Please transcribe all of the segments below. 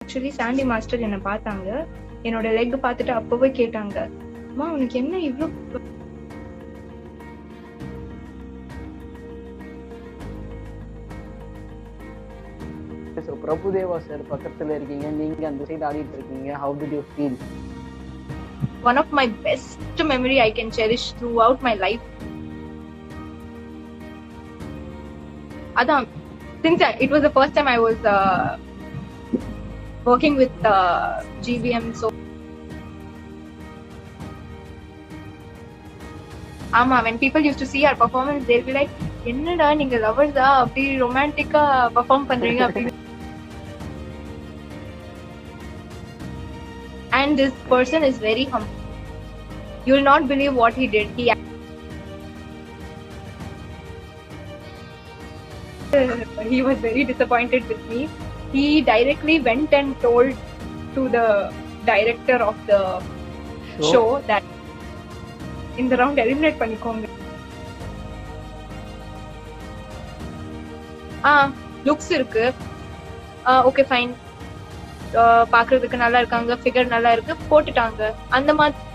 Actually Chandy master என்ன பார்த்தாங்க, என்னோட லெக் பார்த்துட்டு அப்பவே கேட்டாங்க, அம்மா உனக்கு என்ன இவ்ளோ So Prabhudeva sir பக்கத்துல இருக்கீங்க, நீங்க அந்த சைடு ஆடிட்டு இருக்கீங்க. How did you feel? One of my best memory I can cherish throughout my life. Adam, since it was the first time I was working with GVM, so when people used to see our performance, they'll be like, என்னடா நீங்க லவர்ஸா அப்படி ரொமான்டிக்கா perform பண்றீங்க அப்படி. And this person is very humble. You will not believe what he did. He was very disappointed with me. He directly went and told to the director of the show that in the round eliminate பண்ணிக்கோங்க. Looks இருக்கு, okay fine, பாக்குறதுக்கு நல்லா இருக்காங்க, figure நல்லா இருக்கு, போட்டுட்டாங்க அந்த மாதிரி.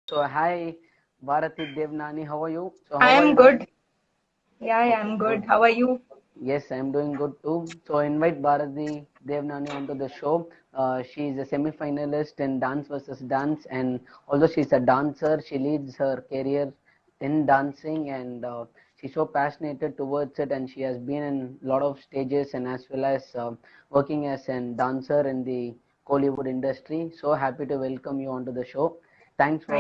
So hi Bharati Devnani, how are you? So I am good. Yeah, I'm good. How are you? Yes, I'm doing good too. So I invite Bharati Devnani onto the show. She is a semi-finalist in Dance versus Dance, and although she's a dancer, she leads her career in dancing, and she's so passionate towards it, and she has been in a lot of stages and as well as working as a dancer in the Kollywood industry. So happy to welcome you onto the show. Thanks for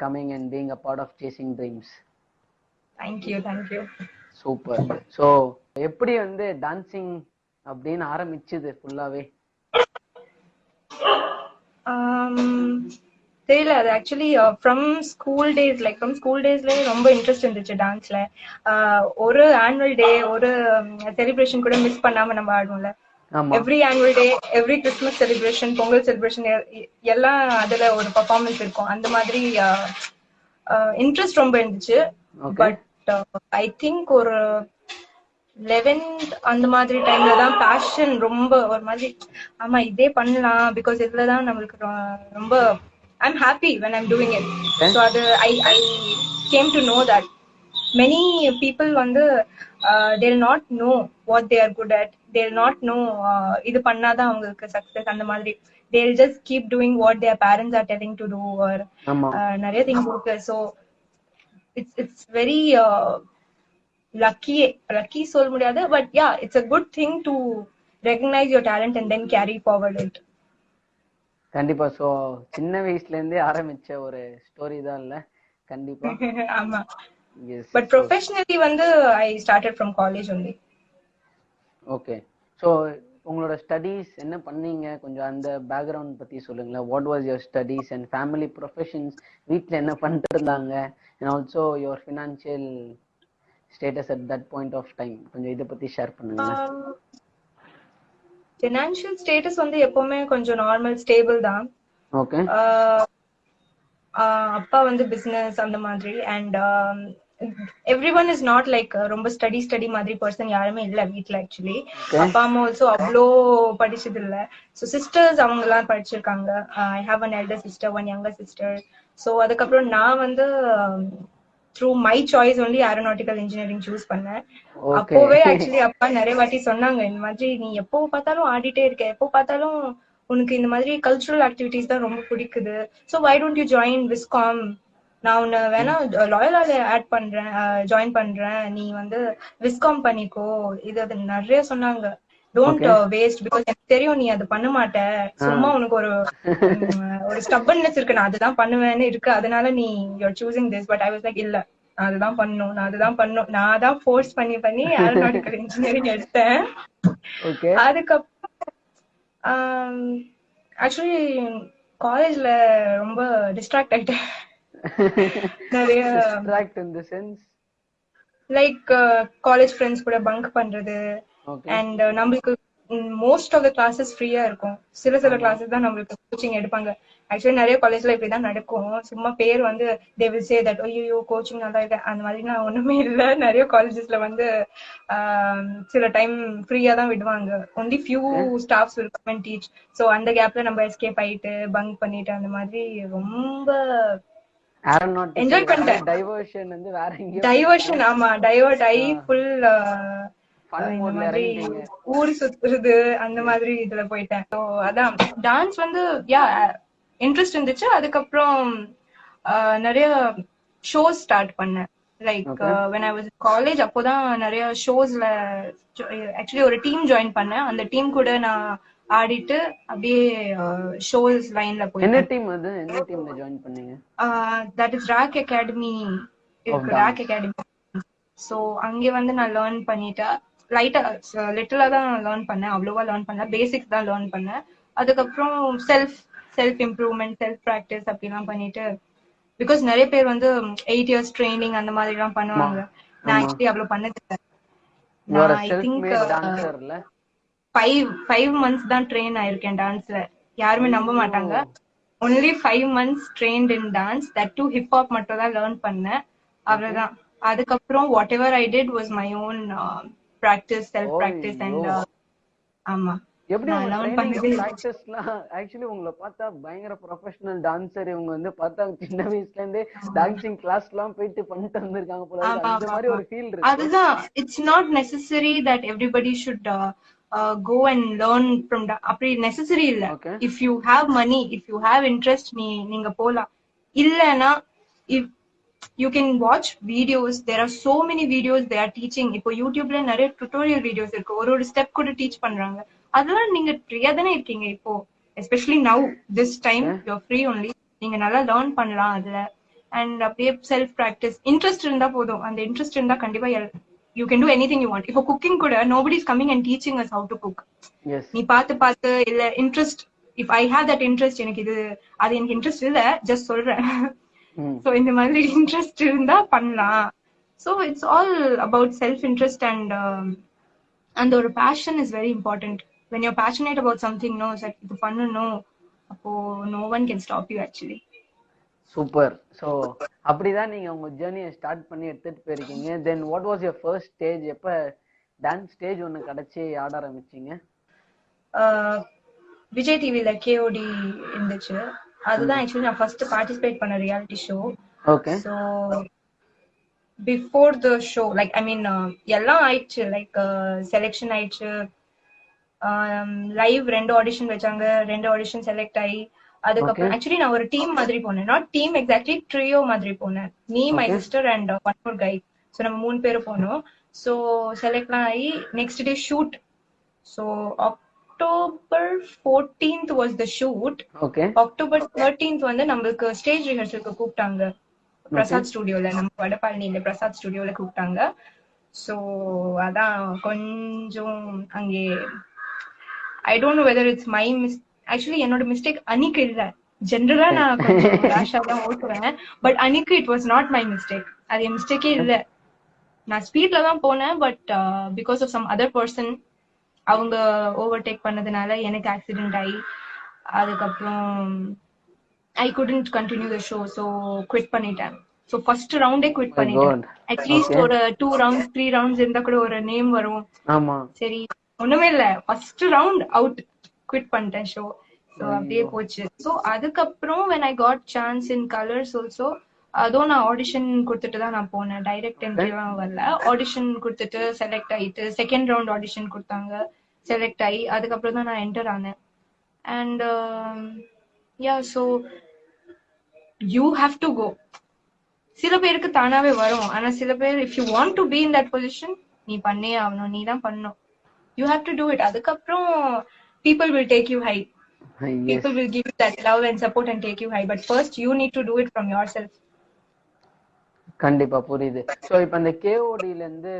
coming and being a part of Chasing Dreams. Thank you. Super. So எப்படி வந்து dancing அப்படின்னு ஆரம்பிச்சது ஃபுல்லாவே? தெரியல, அது actually from school டேஸ்ல ரொம்ப interest இருந்துச்சு டான்ஸ்ல. ஒரு ஆனுவல் டே, ஒரு செலிப்ரேஷன் கூட மிஸ் பண்ணாம நம்ம ஆடுவோம்ல. Every annual day, every Christmas celebration, Pongal celebration எல்லாம் அதுல ஒரு பர்ஃபார்மன்ஸ் இருக்கும். அந்த மாதிரி இன்ட்ரெஸ்ட் ரொம்ப இருந்துச்சு. பட் ஐ திங்க் ஒரு 11th அந்த மாதிரி டைம்ல தான் பேஷன் ரொம்ப ஒரு மாதிரி, ஆமா இதே பண்ணலாம், பிகாஸ் இதுலதான் நம்மளுக்கு ரொம்ப I'm happy when I'm doing it. So I came to know that many people வந்து they'll not know what they are good at. They'll not know இது பண்ணாதான் அவங்களுக்கு சக்சஸ் அந்த மாதிரி. They'll just keep doing what their parents are telling to do or நிறைய things இருக்கு. So it's very lucky சொல்ல முடியாது, but yeah, it's a good thing to recognize your talent and then carry forward it. கண்டிப்பா. So சின்ன வயசுல இருந்தே ஆரம்பிச்ச ஒரு ஸ்டோரி தான் இல்ல? கண்டிப்பா. ஆமா. But professionally வந்து I started from college only. Okay. So உங்களோட ஸ்டடீஸ் என்ன பண்ணீங்க, கொஞ்சம் அந்த பேக்ரவுண்ட் பத்தி சொல்லுங்களேன். What was your studies and family professions? வீட்ல என்ன பண்ணிட்டு இருந்தாங்க, and also your financial status at that point of time, கொஞ்சம் இத பத்தி ஷேர் பண்ணுங்க. ஃபினான்ஷியல் ஸ்டேட்டஸ் வந்து எப்பவுமே கொஞ்சம் நார்மல் ஸ்டேபிள் தான். ஓகே. அப்பா வந்து பிசினஸ் அந்த மாதிரி, and everyone is not like ரொம்ப ஸ்டடி மாதிரி பர்சன் யாருமே இல்ல வீட்ல. ஆக்சுவலி அப்பா அம்மா ஆல்சோ அவ்வளோ படிச்சது இல்ல. ஸோ சிஸ்டர்ஸ் அவங்க எல்லாம் படிச்சிருக்காங்க. I have an elder sister, one younger sister. So அதுக்கப்புறம் நான் வந்து through my choice only aeronautical engineering choose பண்ணேன். அப்போவே ஆக்சுவலி அப்பா நிறைய வாட்டி சொன்னாங்க, இந்த மாதிரி நீ எப்போ பார்த்தாலும் ஆடிட்டே இருக்க, எப்போ பார்த்தாலும் உனக்கு இந்த மாதிரி கல்ச்சுரல் ஆக்டிவிட்டிஸ் தான் ரொம்ப பிடிக்குது, so why don't you join Viscom, நான் உன்னை வேணா லாயலால ஜாயின் பண்றேன், நீ வந்து விஸ்காம் பண்ணிக்கோ, இது நிறைய சொன்னாங்க. டோன்ட் வேஸ்ட், பிகாஸ் எனக்கு தெரியும் நீ அது பண்ண மாட்ட, சும்மா உனக்கு ஒரு ஸ்டப்பன்னஸ் இருக்கு, நான் அதுதான் பண்ணுவேன்னு இருக்கு, அதனால நீ you're choosing this. But I was like, இல்ல நான் அதுதான் பண்ணணும், நான் தான் ஃபோர்ஸ் பண்ணி ஏரோநாட்டிக்கல் இன்ஜினியரிங் எடுத்தேன். அதுக்கப்புறம் ஆக்சுவலி காலேஜ்ல ரொம்ப டிஸ்ட்ராக்ட் ஆயிட்டேன். நிறைய லைக் காலேஜ் ஃப்ரெண்ட்ஸ் கூட பங்க் பண்றது, ஓகே அண்ட் நம்மளுக்கு மோஸ்ட் ஆஃப் த கிளாஸஸ் ஃப்ரீயா இருக்கும். சில கிளாஸஸ் தான் நம்மளுக்கு கோச்சிங் எடுப்பாங்க. ஆக்சுவலி நிறைய காலேஜ்ல இப்படிதான் நடக்கும். சும்மா பேர் வந்து தே வில் சே தட் ஐயோ கோச்சிங் நல்லா இருக்கு அந்த மாதிரிலாம் ஒண்ணுமே இல்ல. நிறைய காலேஜஸ்ல வந்து சில டைம் ஃப்ரீயா தான் விடுவாங்க. Only few staffs will come and teach. So அந்த கேப்ல நம்ம எஸ்கேப் ஆயிட்டு பங்க் பண்ணிட்டு அந்த மாதிரி ரொம்ப என்ஜாய் பண்ணிட்டேன். டைவர்ஷன் வந்து வேற எங்கேயோ டைவர்ஷன், ஆமா டைவர்ட் ஆகி ஃபுல் ஃபன் இந்த மோட்ல மாதிரி இறங்கிட்டீங்க. ஊர் சுத்துறது அந்த மாதிரி இதுல போயிட்டேன். ஸோ அதான் டான்ஸ் வந்து யா இன்ட்ரெஸ்ட் இருந்துச்சு. அதுக்கப்புறம் நிறைய ஷோஸ் ஸ்டார்ட் பண்ணேன். Like when I was in college அப்போதான் நிறைய ஷோஸ்ல ஆக்சுவலி ஒரு டீம் ஜாயின் பண்ணேன். அந்த டீம் கூட நான் ஆடிட்டு அப்படியே ஷோஸ் லைன்ல என்ன போயிட்டேன். டீம் அது? என்ன டீம்ல ஜாயின் பண்ணீங்க? தட் இஸ் ராக் அகாடமி இருக்கு, ராக் அகாடமி. ஸோ அங்கே வந்து நான் லேர்ன் பண்ணிட்டேன். லைட்டா லிட்டலா தான் லேர்ன் பண்ணேன், அவ்வளோவா லேர்ன் பண்ணல, பேசிக்ஸ் தான் லேர்ன் பண்ணேன். அதுக்கப்புறம் செல்ஃப் இம்ப்ரூவ்மெண்ட், செல்ஃப் ப்ராக்டிஸ் அப்படிலாம் பண்ணிட்டு, பிகாஸ் நிறைய பேர் வந்து 8 years ட்ரைனிங் அந்த மாதிரி எல்லாம் பண்ணுவாங்க. நான் ஆக்சுவலி அவ்வளவு பண்ணது இல்லை. நான் ஐ திங்க் 5 months தான் ட்ரெயின் ஆயிருக்கேன் டான்ஸ்ல. யாருமே நம்ப மாட்டாங்க. Only 5 months trained in dance, that too hip hop மட்டும் தான் லேர்ன் பண்ணேன், அவ்வளவுதான். அதுக்கப்புறம் what ever I did was my own practice, self practice and ஆமா எப்படி உங்க ட்ரைனிங் பிராக்டிஸ்லாம்? एक्चुअली உங்களை பார்த்தா பயங்கர ப்ரொபஷனல் டான்சர். இவங்க வந்து பார்த்தா சின்ன வயசுல இருந்தே டான்சிங் கிளாஸ்லாம் போயிட்டு பண்ணிட்டு வந்திருக்காங்க போல. அந்த மாதிரி ஒரு ஃபீல் இருக்கு. அதுதான், it's not necessary that everybody should go and learn from அப்படி நெசசரி இல்ல. if you have money, if you have interest, நீங்க போலாம். இல்லனா if you can watch videos, there are so many videos they are teaching. இப்போ யூடியூப்ல நிறைய tutorial videos இருக்கு, ஒரு ஸ்டெப் கூட டீச் பண்றாங்க. அதெல்லாம் நீங்க ஃப்ரீயா தானே இருக்கீங்க இப்போ, especially now this time you are free only. நீங்க நல்லா லேர்ன் பண்ணலாம் அதுல. அண்ட் அப்படியே செல்ஃப் பிராக்டிஸ், இன்ட்ரெஸ்ட் இருந்தா போதும். அந்த இன்ட்ரெஸ்ட் இருந்தா கண்டிப்பா you can do anything you want. இப்போ குக்கிங் கூட nobody is coming and teaching us how to cook. நீ பார்த்து இல்ல interest, if I have that interest, எனக்கு அது எனக்கு இன்ட்ரெஸ்ட் இல்ல, ஜஸ்ட் சொல்றேன். சோ இந்த மாதிரி இன்ட்ரெஸ்ட் இருந்தா பண்ணலாம். So it's all about self interest and அந்த ஒரு fashion is very important. when you're passionate about something, no like இது பண்ணனும், அப்போ no one can stop you actually. Super. So அப்படிதான் நீங்க உங்க ஜர்னியை ஸ்டார்ட் பண்ணி எடுத்துட்டு போயிருக்கீங்க. Then what was your first stage? எப்ப டான்ஸ் ஸ்டேஜ் ஒன்னு கிடைச்சி ஆட ஆரம்பிச்சீங்க? விஜய் டிவில கேஓடி இருந்துச்சு, அதுதான் ஆக்சுவலி நான் ஃபர்ஸ்ட் பார்ட்டிசிபேட் பண்ண reality show. Okay. So before the show like I mean எல்லாம் ஆயிடுச்சு, லைக் செலெக்ஷன் ஆயிடுச்சு, லைவ் 2 ஆடிஷன் வச்சாங்க, 2 ஆடிஷன் செலக்ட் ஆகி, அதுக்கப்புறம் ஆக்சுவலி நான் ஒரு டீம் மாதிரி போனேன். நாட் டீம் எக்ஸாக்ட்லி, ட்ரியோ மாதிரி போனேன். Me, my sister and one more guy. So நம்ம 3 பேரும் போனோம். ஸோ செலக்ட்லாம் ஆகி next day shoot. So October 14th was the shoot. Okay. October 13th வந்து நம்மளுக்கு ஸ்டேஜ் ரிஹர்சலுக்கு கூப்பிட்டாங்க பிரசாத் ஸ்டுடியோல, நம்ம வடபழனியில பிரசாத் ஸ்டுடியோல கூப்பிட்டாங்க. ஸோ அதான் கொஞ்சம் அங்கே I don't know whether it's my actually என்னோட மிஸ்டேக் அன்னைக்கு இல்ல. ஜென்ரலா நான் கொஞ்சம் ரேஷா தான் ஓட்டுவேன், பட் அன்னைக்கு it was not my mistake. அது என் மிஸ்டேக்கே இல்ல. நான் ஸ்பீட்ல தான் போனேன், but because of some other person அவங்க ஓவர்டேக் பண்ணதுனால எனக்கு ஆக்சிடென்ட் ஆகி, அதுக்கப்புறம் I couldn't continue the show. So quit பண்ணிட்டேன். ஸோ ஃபர்ஸ்ட் ரவுண்டே குவிட் பண்ணிட்டேன். அட்லீஸ்ட் ஒரு 2 rounds 3 rounds இருந்தா கூட ஒரு நேம் வரும். சரி ஒண்ணுமே இல்ல, ஃபர்ஸ்ட் ரவுண்ட் அவுட், குவிட் பண்ணிட்டேன் ஷோ. ஸோ அப்படியே போச்சு. ஸோ அதுக்கப்புறம் when I got chance in colors also, அதுவும் நான் ஆடிஷன் கொடுத்துட்டு தான் நான் போனேன். டைரக்ட் என்ட்ரிலாம் வரல. ஆடிஷன் கொடுத்துட்டு செலக்ட் ஆயிட்டு, செகண்ட் ரவுண்ட் ஆடிஷன் கொடுத்தாங்க, செலக்ட் ஆகி, அதுக்கப்புறம் தான் நான் என்டர் ஆனேன். And yeah so you have to go. சில பேருக்கு தானாவே வரும், ஆனா சில பேர் if you want to be in that position நீ பண்ணே ஆகணும், நீ தான் பண்ணணும். You have to do it. அதுக்கப்புறம் people will take you high. People will give you that love and support and take you high, but first you need to do it from yourself. கண்டிப்பா புரியுது. So இப்போ அந்த கேஓடில இருந்து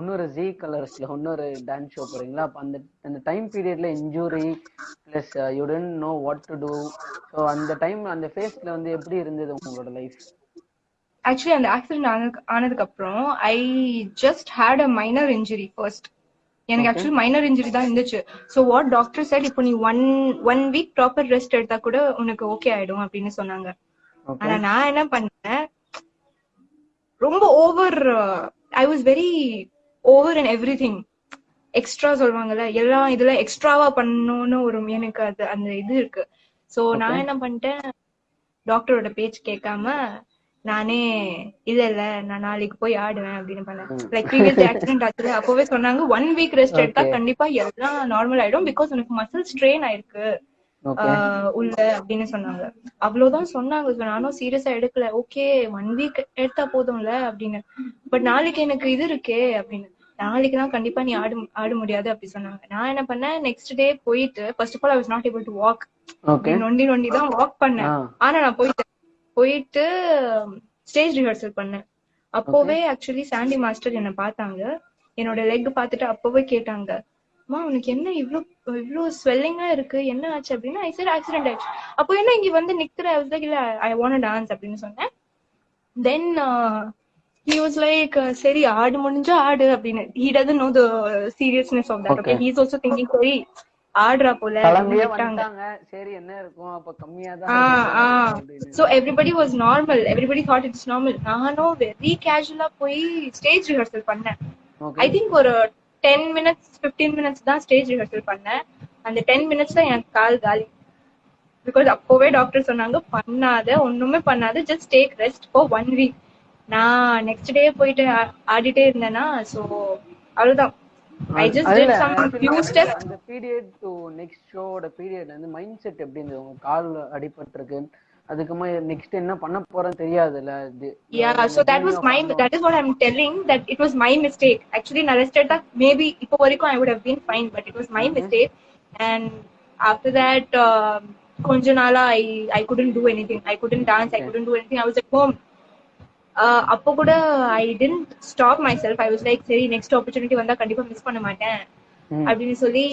இன்னொரு G கலர்ஸ்ல இன்னொரு dance show போறீங்களா? அப்ப அந்த டைம் பீரியட்ல injury bless you don't know what to to. So அந்த டைம் அந்த ஃபேஸ்ல வந்து எப்படி இருந்தது உங்களோட லைஃப்? ஆக்சுவலி அந்த ஆக்சிடென்ட் ஆனதுக்கு அப்புறம் I just had a minor injury first. எனக்கு ஓகே ஆக்சுவலி மைனர் இன்ஜுரி தான் இருந்துச்சு. ஸோ வாட் டாக்டர் said, இப்போ நீ ஒன் வீக் ப்ராப்பர் ரெஸ்ட் எடுத்தா கூட உனக்கு ஓகே ஆயிடும் அப்படின்னு சொன்னாங்க. ஓகே ஆனா நான் என்ன பண்ணேன், ரொம்ப over, I was very over in every thing. Extra சொல்லுவாங்கல்ல, எல்லாம் இதுல எக்ஸ்ட்ராவா பண்ணணும்னு ஒரு எனக்கு அது அந்த இது இருக்கு. சோ ஓகே நான் என்ன பண்ணிட்டேன், டாக்டரோட பேச்சு கேட்காம நானே இல்ல நான் நாளைக்கு போய் ஆடுவேன் அப்படின்னு பண்ணேன். லைக் ப்ரீவியஸ் ஆக்சிடென்ட் ஆச்சு, அப்பவே சொன்னாங்க 1 வீக் ரெஸ்ட் எடுத்தா ஓகே கண்டிப்பா எல்லாம் நார்மல் ஆயிடும், பிகாஸ் உனக்கு மசில் ஸ்ட்ரெயின் ஆயிருக்கு ஓகே உள்ள அப்படின்னு சொன்னாங்க. அவ்வளவுதான் சொன்னாங்க. So நானும் சீரியஸா எடுக்கல. ஓகே 1 வீக் எடுத்தா போதும்ல அப்படின்னு. பட் நாளைக்கு எனக்கு இது இருக்கே அப்படின்னு. நாளைக்கு தான் கண்டிப்பா நீ ஆட முடியாது அப்படி சொன்னாங்க. நான் என்ன பண்ணேன், நெக்ஸ்ட் டே போயிட்டு, first of all I was not able to walk. Okay நொண்டி தான் வாக் பண்ணேன். ஆனா நான் போயிட்டு ஸ்டேஜ் ரிஹர்சல் பண்ணேன். அப்போவே ஆக்சுவலி சாண்டி மாஸ்டர் என்ன பார்த்தாங்க. என்னோட லெக் பார்த்துட்டு அப்பவே கேட்டாங்க, அம்மா உனக்கு என்ன இவ்ளோ ஸ்வெல்லிங்கா இருக்கு, என்ன ஆச்சு அப்படின்னா, ஐ said ஆக்சிடென்ட் ஆயிடுச்சு. அப்போ என்ன இங்க வந்து நிக்கிற, இல்ல ஐ வாண்ட் டு டான்ஸ் அப்படின்னு சொன்னேன். தென் he was like, சரி ஆடு முடிஞ்சா ஆடு அப்படின்னு. he doesn't know the seriousness of that. Okay, he is also thinking, சரி ஆடுறா போல அப்படின்னு விட்டாங்க. சரி என்ன இருக்கும் அப்ப கம்மியா தான். So everybody was normal, everybody thought it's normal. நானும் வெரி கேஷுவலா போய் ஸ்டேஜ் ரிஹர்சல் பண்ணேன். ஐ திங்க் ஒரு 10 minutes 15 minutes தான் ஸ்டேஜ் ரிஹர்சல் பண்ணேன். அந்த 10 minutes தான் எனக்கு கால் காலி. பிகாஸ் அப்போவே டாக்டர் சொன்னாங்க, ஒண்ணுமே பண்ணாத, just take rest for 1 week. நான் நெக்ஸ்ட் டே போயிட்டு ஆடிட்டே இருந்தேனா, சோ அவ்வளவுதான். I just did some few steps. அந்த பீரியட் டு நெக்ஸ்ட் ஷோட பீரியட் வந்து மைண்ட் செட் எப்படி இருந்தது? உங்க கால் அடிபட்டிருக்கு, அதுக்குமா நெக்ஸ்ட் என்ன பண்ண போறேன்னு தெரியாதுல்ல. Yeah, so that is what I'm telling, that it was my mistake. Actually நான் ரெஸ்ட் எடுத்தா மேபி இப்போ வரைக்கும் I would have been fine, but it was my mistake. And after that கொஞ்ச நாளா I couldn't do anything. I couldn't dance, I couldn't do anything. I was at home. அப்போ கூட I didn't stop myself. I was like, சரி next opportunity வந்தா கண்டிப்பா miss பண்ண மாட்டேன் அப்படின்னு சொல்லி.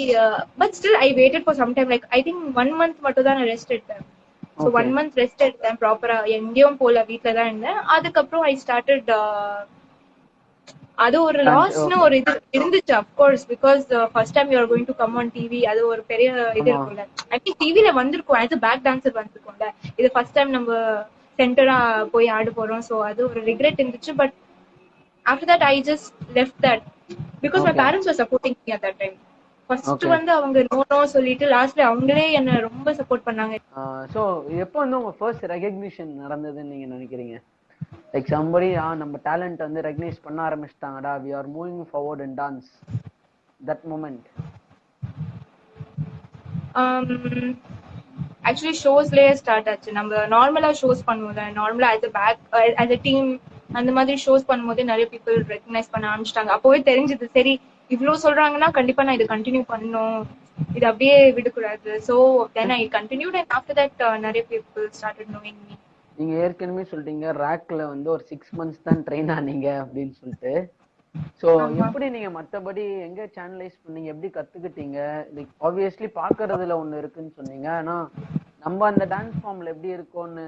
But still I waited for some time. Like I think 1 month மட்டும் தான் நான் ரெஸ்ட் எடுத்தேன். ஸோ 1 month ரெஸ்ட் எடுத்தேன் ப்ராப்பரா, எங்கேயும் போல, வீட்ல தான் இருந்தேன். அதுக்கப்புறம் ஐ ஸ்டார்டட். அது ஒரு லாஸ்னு ஒரு இது இருந்துச்சு of course, because first time you are going to come on TV. அது ஒரு பெரிய இது இருக்கும்ல. ஐ திங்க் டிவில வந்திருக்கும், ஆஸ் அ பேக் டான்சர் வந்திருக்கும்ல. இது ஃபர்ஸ்ட் டைம் நம்ம சென்டரா போய் ஆட போறோம். சோ அது ஒரு ரிக்ரெட் இருந்துச்சு. But after that I just left that because my parents were supporting me at that time. First வந்து அவங்க நோ சொல்லிட்டு லாஸ்ட்ல அவங்களே என்ன ரொம்ப சப்போர்ட் பண்ணாங்க. சோ எப்போ வந்து உங்க ஃபர்ஸ்ட் ரெகக்னிஷன் நடந்ததுன்னு நீங்க நினைக்கிறீங்க? லைக் somebody நம்ம டாலன்ட் வந்து ரெகக்னைஸ் பண்ண ஆரம்பிச்சிட்டாங்கடா, we are moving forward in dance, that moment. Actually ஷோஸ்லயே ஸ்டார்ட் ஆச்சு. நம்ம நார்மலா ஷோஸ் பண்ணுவோம்ல, நார்மலா as a team அந்த மாதிரி ஷோஸ் பண்ணும்போது நிறைய பீப்புள் ரெகக்னைஸ் பண்ண ஆரம்பிச்சிட்டாங்க. அப்போவே தெரிஞ்சது, சரி இவ்வளவு சொல்றாங்கன்னா கண்டிப்பா நான் இதை கண்டினியூ பண்ணணும், இது அப்படியே விடக்கூடாது. So then I continued and after that நிறைய பீப்புள் ஸ்டார்டட் நோயிங் மீ. நீங்க ஏற்கனவே சொல்லிட்டீங்க ராக்ல வந்து ஒரு 6 months தான் ட்ரெயின் ஆனீங்க அப்படின்னு சொல்லிட்டு. சோ எப்படி நீங்க மத்தபடி எங்க சேனலைஸ் பண்ணீங்க, எப்படி கத்துக்கிட்டீங்க? லைக் ஆப்வியஸ்லி பாக்குறதுல ஒண்ணு இருக்குன்னு சொன்னீங்க, ஆனா நம்ம அந்த டான்ஸ் ஃபார்ம்ல எப்படி இருக்கோன்னு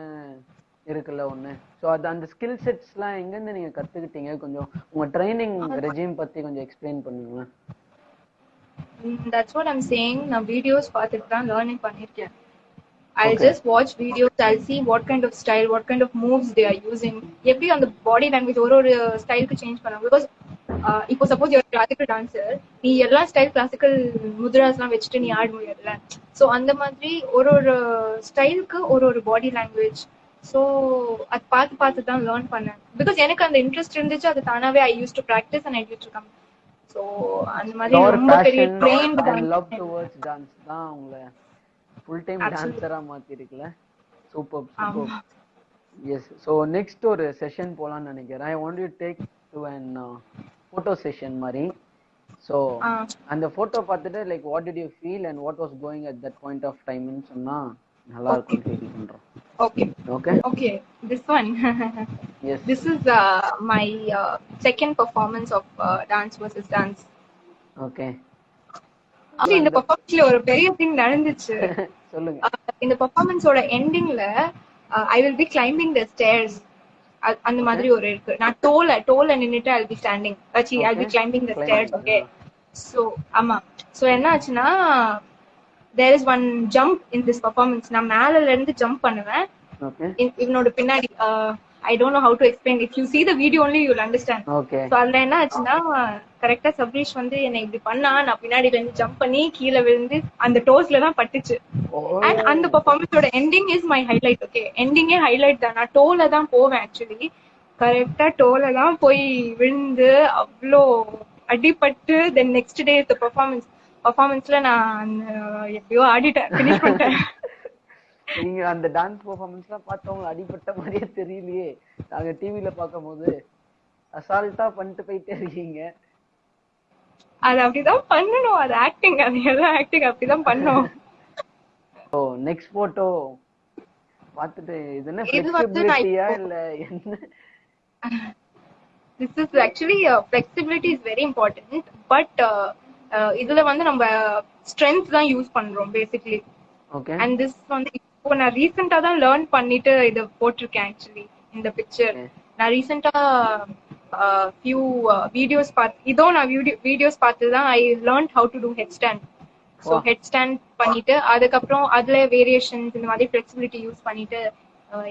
இருக்குல்ல ஒண்ணு. சோ அது அந்த ஸ்கில் செட்ஸ் எல்லாம் எங்க இருந்து நீங்க கத்துக்கிட்டீங்க? கொஞ்சம் உங்க ட்ரைனிங் ரெஜிம் பத்தி கொஞ்சம் எக்ஸ்பிளைன் பண்ணுங்க. That's what I'm saying. நான் வீடியோஸ் பார்த்துட்டு தான் லேர்னிங் பண்ணிருக்கேன். I'll just watch videos, I'll see what kind of style, what kind of moves they are using. எப்படி அந்த பாடி லாங்குவேஜ் ஒரு ஸ்டைலுக்கு சேஞ்ச் பண்ணலாம். பிகாஸ் இப்போ சப்போஸ் யூ கிளாசிக்கல் டான்சர், நீ எல்லா ஸ்டைல் கிளாசிக்கல் முத்ராஸ் எல்லாம் வச்சுட்டு நீ ஆட முடியாதுல்ல. ஸோ அந்த மாதிரி ஒரு ஸ்டைலுக்கு ஒரு பாடி லாங்குவேஜ். ஸோ அது பார்த்து தான் லேர்ன் பண்ணேன். பிகாஸ் எனக்கு அந்த இன்ட்ரெஸ்ட் இருந்துச்சு, அது தானாவே I used to practice and I used to come. So அந்த மாதிரி ரொம்ப பெரிய ட்ரெயின்ட் டான்ஸ் தான் உங்களை ஃபுல் டைம் டான்சரா மாத்திருக்குல. Super super. Yes. So next ஒரு செஷன் போலாம்னு நினைக்கிறேன். I want you take to an photo session மாதிரி. சோ அந்த போட்டோ பார்த்துட்டு like what did you feel and what was going at that point of டைம்னு சொன்னா நல்லா இருக்கும் ஃபீல் பண்றோம். Okay, this one. Yes, this is my second performance of Dance versus Dance. Okay. இந்த பெர்ஃபார்மன்ஸ்ல ஒரு பெரிய திங் நடந்துச்சு. சொல்லுங்க. இந்த பெர்ஃபார்மன்ஸோட எண்டிங்ல I will be climbing the stairs. அந்த Okay. மாதிரி ஒரு இருக்கு. நான் டோல நின்னுட்டு I'll be standing. I'll be Okay. climbing the stairs. Climbing. Okay. So ஆமா. So என்ன ஆச்சுன்னா there is one jump in this performance. நான் மேலல இருந்து ஜம்ப் பண்ணுவேன். Okay. இவனோட பின்னாடி I don't know how to explain. If you see the video only you'll understand. Okay. So அதுல என்ன ஆச்சுன்னா கரெக்டா சப்ரீஷ் வந்து என்னை இப்படி பண்ணா, நான் பின்னாடில இருந்து ஜம்ப் பண்ணி கீழே விழுந்து அந்த டோஸ்ல தான் பட்டுச்சு. அண்ட் அந்த பெர்ஃபார்மன்ஸோட ending is my highlight. Okay, எண்டிங்கே ஹைலைட் தான். நான் டோல தான் போவேன் ஆக்சுவலி. கரெக்டா டோல தான் போய் விழுந்து அவ்வளோ அடிபட்டு தென் நெக்ஸ்ட் டே பெர்ஃபார்மன்ஸ்ல நான் எப்படியோ ஆடிட்டேன், ஃபினிஷ் பண்ணிட்டேன். நீங்க அந்த டான்ஸ் பெர்ஃபார்மன்ஸ்லாம் பார்த்தவங்க அடிபட்ட மாதிரியே தெரியலையே. நாங்க டிவில பார்க்கும்போது அசால்ட்டா பண்ணிட்டு போயிட்டே இருக்கீங்க. அது அப்படிதான் பண்ணணும், அது ஆக்டிங், அது எல்லாம் ஆக்டிங், அப்படிதான் பண்ணோம். ஓ நெக்ஸ்ட் போட்டோ பார்த்துட்டு இது என்ன ஃப்ளெக்சிபிலிட்டியா இல்ல என்ன? This is actually flexibility is very important, but இதுல வந்து நம்ம strength தான் யூஸ் பண்றோம் பேசிக்கலி. ஓகே. And this வந்து இப்போ நான் ரீசெண்டா தான் லேர்ன் பண்ணிட்டு இத போட்டிருக்கேன் ஆக்சுவலி இந்த பிக்சர். நான் ரீசெண்டா few வீடியோஸ் நான் வீடியோஸ் பார்த்து தான் I learned how to do headstand. So headstand பண்ணிட்டு அதுக்கப்புறம் அதுல வேரியேஷன்ஸ் இந்த மாதிரி flexibility யூஸ் பண்ணிட்டு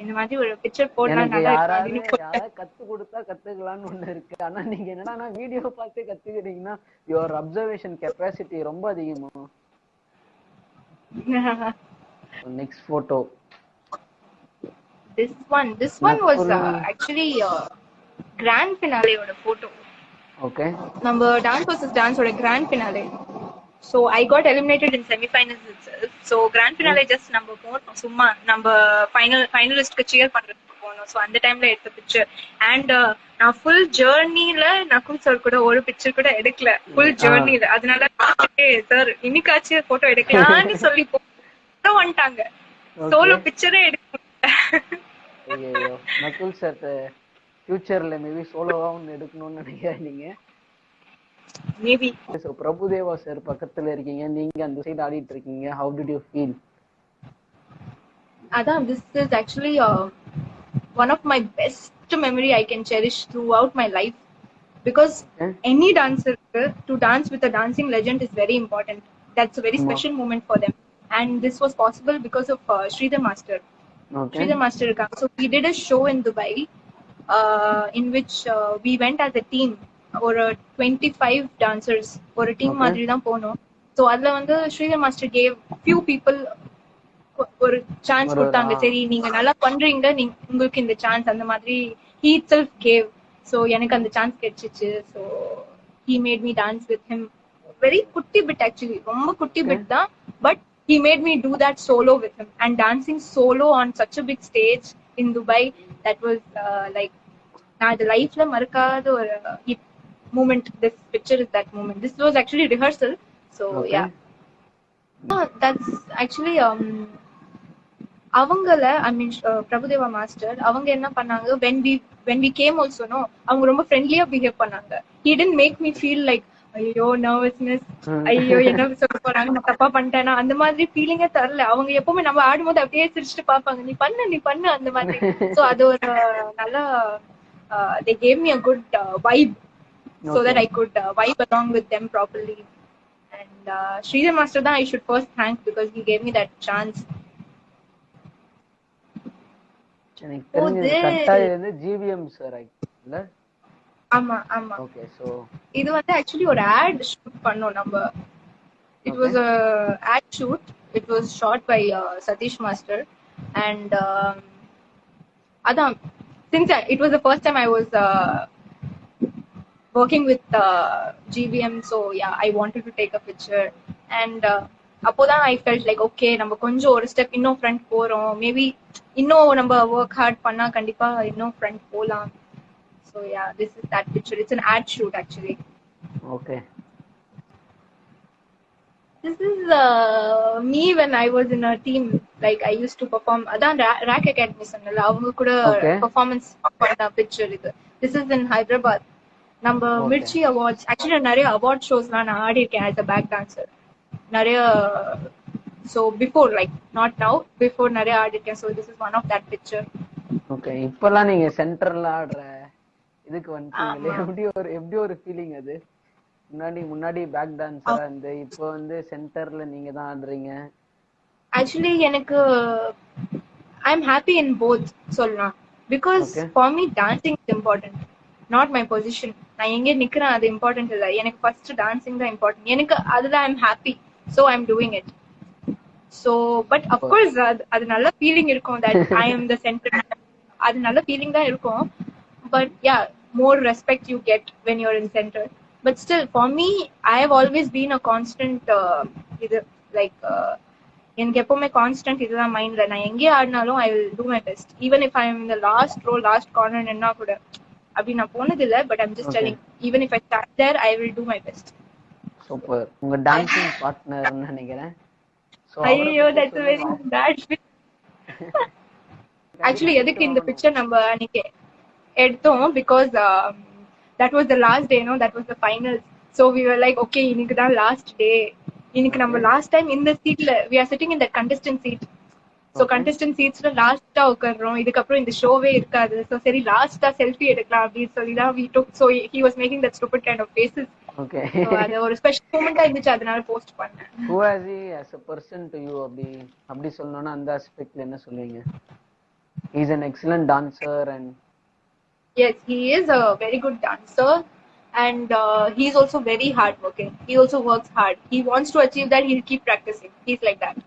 இந்த மாதிரி ஒரு பிக்சர் போட்டா நல்லா யாராவது கத்து கொடுத்தா கத்துக்கலாம்னு ஒண்ணு இருக்கு. ஆனா நீங்க என்னன்னா வீடியோ பார்த்து கத்துக்கிறீங்கன்னா யுவர் அப்சர்வேஷன் கெப்பாசிட்டி ரொம்ப அதிகமா. Next photo this one was actually grand finale ஓட போட்டோ. ஓகே. நம்ம டான்ஸ் vs டான்ஸ் ஓட grand finale. So I got eliminated in semi-finals itself. So grand finale just நம்ம போனோம், சும்மா நம்ம finalistக்கு cheer பண்றதுக்கு போனோம். So அந்த டைம்ல எடுத்த பிக்சர். And நான் ஃபுல் ஜர்னில நகுல் சார் கூட ஒரு பிக்சர் கூட எடுக்கல, ஃபுல் ஜர்னில. அதனால சார் இன்னைக்காச்சும் போட்டோ எடுக்கலாம்னு சொல்லி வந்துட்டாங்க, சோலோ பிக்சரே எடுக்க. ஐயோ, நகுல் சார் ஃபியூச்சர்ல மேபி சோலோவா ஒன்னு எடுக்கணும்னு நினைக்கிறீங்க? Maybe. So பிரபுதேவா சார் பக்கத்துல இருக்கீங்க, நீங்க அந்த சைடு ஆடிட்டு இருக்கீங்க. How did you feel? Adam, this is actually one of my best memory I can cherish throughout my life, because any dancer to dance with a dancing legend is very important. That's a very special moment for them, and this was possible because of Sridhar Master. Okay. Sridhar Master. So we did a show in Dubai in which we went as a team. ஒரு 25 dancers ஒரு team மாதிரி தான் போனோம். So அதுல வந்து Sridhar master gave few people ஒரு chance கொடுத்தாங்க. சரி நீங்க நல்லா பண்றீங்க, உங்களுக்கு இந்த சான்ஸ், அந்த மாதிரி he itself gave. சோ எனக்கு அந்த சான்ஸ் கிடைச்சிச்சு. So he made me dance with him. very குட்டி bit actually, ரொம்ப குட்டி bit தான், but he made me do that solo with him, and dancing solo on such a big stage in Dubai, that was like நான் அது லைஃப்ல மறக்காத ஒரு moment. This picture is that moment. This was actually rehearsal. So yeah. That's actually அவங்கள I mean Prabhudeva master அவங்க என்ன பண்ணாங்க, when we came also no, அவங்க ரொம்ப ஃப்ரெண்ட்லியா பிஹேவ் பண்ணாங்க. He didn't make me feel like ஐயோ நர்வஸ்னஸ், ஐயோ என்ன சொல்ல போறாங்க, நான் தப்பா பண்ணிட்டேனா, அந்த மாதிரி ஃபீலிங்கே தரல. அவங்க எப்பவுமே நம்ம ஆடும்போது அப்படியே சிரிச்சுட்டு பாப்பாங்க, நீ பண்ணு அந்த மாதிரி. சோ அது ஒரு நல்ல they gave me a good vibe. So that I could vibe along with them properly. And Sridhar Master I should first thank, because he gave me that chance. எனக்கு தெரிஞ்சது கரெக்ட்டா இது GVM சார் இல்ல? ஆமா. Okay, so இது வந்து actually ஒரு ad shoot பண்ணோம் நம்ம. It was a ad shoot. It was shot by Satish Master, and since it was the first time I was working with GVM, so yeah, I wanted to take a picture. And அப்போதான் I felt like okay, நம்ம கொஞ்சம் ஒரு step இன்னும் front போறோம், maybe இன்னும் நம்ம work hard பண்ணா கண்டிப்பா இன்னும் ஃப்ரண்ட் போலாம். So yeah, this is that picture. It's an ad shoot actually. Okay. This is me when I was in a team, like I used to perform adan Rack Academy சொன்னல, அவங்க கூட performance பண்ண picture இது. This is in Hyderabad. நம்ம Mirchi awards, actually நிறைய award ஷோஸ்லாம் நான் ஆடி இருக்கேன் as a back dancer. நிறைய so before, like not now, before நிறைய ஆடி இருக்கேன். So this is one of that picture. Okay, இப்பெல்லாம் நீங்க சென்டர்ல ஆடுற இதுக்கு வந்துட்டீங்களே, ஆமா. எப்படி ஒரு ஃபீலிங் அது? முன்னாடி பேக் டான்ஸரா இருந்து இப்போ வந்து சென்டர்ல நீங்க தான் ஆடுறீங்க. ஆக்சுவலி எனக்கு I am happy in both சொல்லலாம். Because okay for me dancing is important, not my position. நான் எங்கே நிக்கிறேன் அது இம்பார்ட்டன்ட் இல்லை, எனக்கு ஃபர்ஸ்ட் டான்சிங் தான் இம்பார்ட்டன்ட். எனக்கு அதுதான் ஐ am happy, so I am doing it. So but of course அது நல்ல ஃபீலிங் இருக்கும் that I am the centre. அது நல்ல ஃபீலிங் தான் இருக்கும். But yeah, more respect you get when you're in center. But still, for me, I have always been a constant இது like எனக்கு எப்பவுமே கான்ஸ்டன்ட் இதுதான் மைண்ட்ல. நான் எங்கே ஆடினாலும் I will do my best. Even if I am இந்த last row last corner நின்னா கூட அப்படி நான் போனது இல்லை. But I'm just telling, even if I start there I will do my best. Super. உங்க டான்சிங் பார்ட்னர்னு நினைக்கிறேன். ஐயோ, தட்ஸ் வெரி பேட். ஆக்சுவலி எதுக்கு இந்த பிக்சர் நம்ம அன்னைக்கு எடுத்தோம், because that was the last day, no, that was the finals. So we were like, okay, இன்னைக்கு தான் லாஸ்ட் டே. இன்னைக்கு நம்ம லாஸ்ட் டைம் இந்த சீட்ல we are sitting in the contestant seat. So contestant seatsல லாஸ்டா உட்கார்றோம். இதுக்கப்புறம் இந்த ஷோவே இருக்காது. So சரி லாஸ்டா செல்ஃபி எடுக்கலாம் அப்படின்னு சொல்லி தான் we took. So he was making that stupid kind of faces. Okay. So அது ஒரு ஸ்பெஷல் மூமெண்டா இருந்துச்சு, அதனால போஸ்ட் பண்ணேன். Who is he as a person to you? அப்படி சொல்லணும்னா அந்த ஆஸ்பெக்ட்ல என்ன சொல்வீங்க? He is an excellent dancer and yes, he is a very good dancer, and he is also very hardworking. He also works hard. He wants to achieve that. He'll keep practicing. He's like that.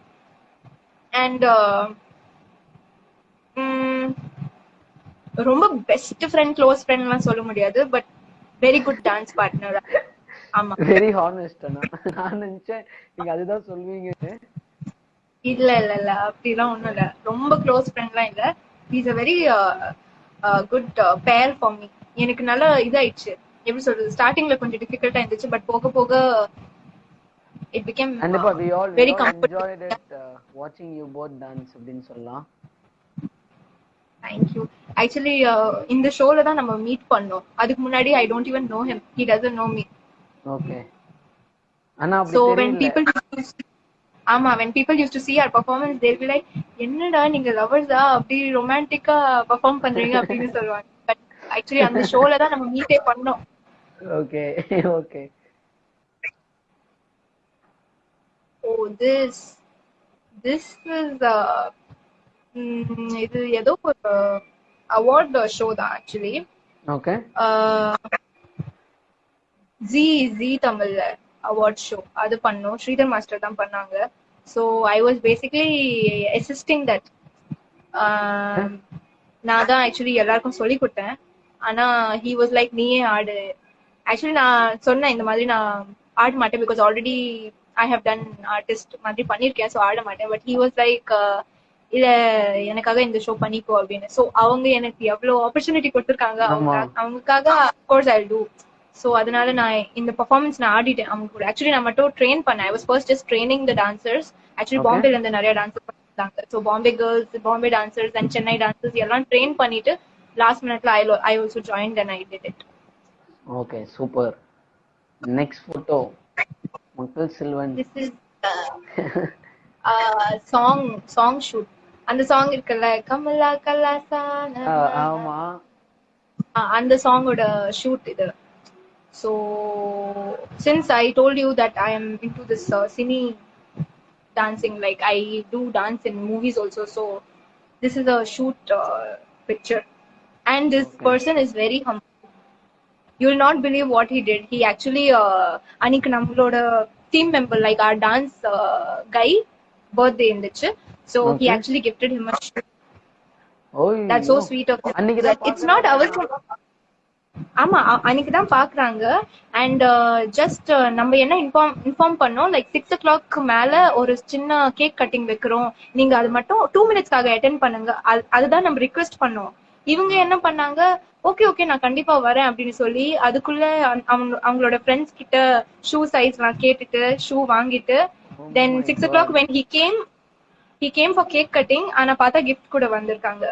And ரொம்ப best friend close ஃப்ரெண்ட்லாம் சொல்ல முடியாது, but very good dance partner. ஆமா, very honest. நான் நினைச்சேன் நீங்க அதுதான் சொல்வீங்க. இல்ல இல்ல இல்ல, அப்படிலாம் ஒண்ணும் இல்ல. ரொம்ப க்ளோஸ் ஃப்ரெண்ட்லாம் இல்ல. He's a very good pair for me. எனக்கு நல்ல இதாயிடுச்சு. எப்படி சொல்றது, ஸ்டார்டிங்ல கொஞ்சம் டிஃபிகல்ட்டா இருந்துச்சு, பட் போக போக it became very comfortable. Enjoyed it watching you both dance அப்படினு சொல்லலாம். Thank you. Actually இந்த ஷோல தான் நம்ம மீட் பண்ணோம். அதுக்கு முன்னாடி I don't even know him. He doesn't know me. Okay. ஆனா அப்படி So தெரியல. when people when people used to see our performance, they'll be like, என்னடா நீங்க லவர்ஸா, அப்படி ரொமான்டிக்கா பெர்ஃபார்ம் பண்றீங்க அப்படின்னு சொல்லுவாங்க. பட் ஆக்சுவலி அந்த ஷோல தான் நம்ம மீட்டே பண்ணோம். Okay. Okay. Oh, this is இது ஏதோ ஒரு அவார்ட் ஷோ தான் ஆக்சுவலி. Okay. ஜி தமிழ்ல அவார்ட் ஷோ அது பண்ணோம். ஸ்ரீதர் மாஸ்டர் தான் பண்ணாங்க. So I was basically assisting that. நான் தான் ஆக்சுவலி எல்லாருக்கும் சொல்லி கொடுத்தேன். ஆனா ஹி வாஸ் லைக், நீயே ஆடு. ஆக்சுவலி நான் சொன்னேன் இந்த மாதிரி நான் ஆட மாட்டேன், because already I have done artist மாதிரி பண்ணிருக்கேன், ஸோ ஆட மாட்டேன். பட் ஹி வாஸ் லைக், இல்ல எனக்காக இந்த ஷோ பண்ணிக்கோ அப்படின்னு. ஸோ அவங்க எனக்கு எவ்வளவு ஆப்பர்ச்சுனிட்டி கொடுத்துருக்காங்க, அவங்களுக்காக of course I will two. So அதனால நான் இந்த பர்ஃபார்மன்ஸ் நான் ஆடிட்டேன் அவங்க கூட. ஆக்சுவலி நான் மட்டும் ட்ரெயின் பண்ணேன். I was first just training the dancers. Actually பாம்பேல இருந்து நிறைய டான்சர்ஸ் பண்ணிருந்தாங்க. So Bombay girls, Bombay dancers and Chennai dancers எல்லாம் ட்ரெயின் பண்ணிட்டு லாஸ்ட் மினிட்ல I also joined and I did it. Okay, super. Next photo Makkal Selvan. This is song shoot. அந்த song இருக்குல்ல, கமலா கலாசா, ஆமா, அந்த சாங்கோட ஷூட் இது. So since I told you that I am into this cine dancing, like I do dance in movies also, so this is a shoot picture, and this person is very humble. You will not believe what he did. He actually anik nammaloda team member, like our dance guy birthday induchu, so he actually gifted him a shoe. Oh, that's so sweet of him. It's not our, ஆமா அன்னைக்கு தான் பாக்குறாங்க. And just நம்ம என்ன inform பண்ணோம், like 6 o'clock மேல ஒரு சின்ன கேக் கட்டிங் வைக்கிறோம், நீங்க அது மட்டும் 2 minutesக்காக அட்டென்ட் பண்ணுங்க, அதுதான் நம்ம ரிக்வெஸ்ட் பண்ணோம். இவங்க என்ன பண்ணாங்க, ஓகே நான் கண்டிப்பா வரேன் அப்படின்னு சொல்லி அதுக்குள்ள அவங்களோட ஃப்ரெண்ட்ஸ் கிட்ட ஷூ சைஸ் எல்லாம் கேட்டுட்டு ஷூ வாங்கிட்டு, தென் 6 o'clock when he came for cake cutting, ஆனா பார்த்தா கிஃப்ட் கூட வந்திருக்காங்க.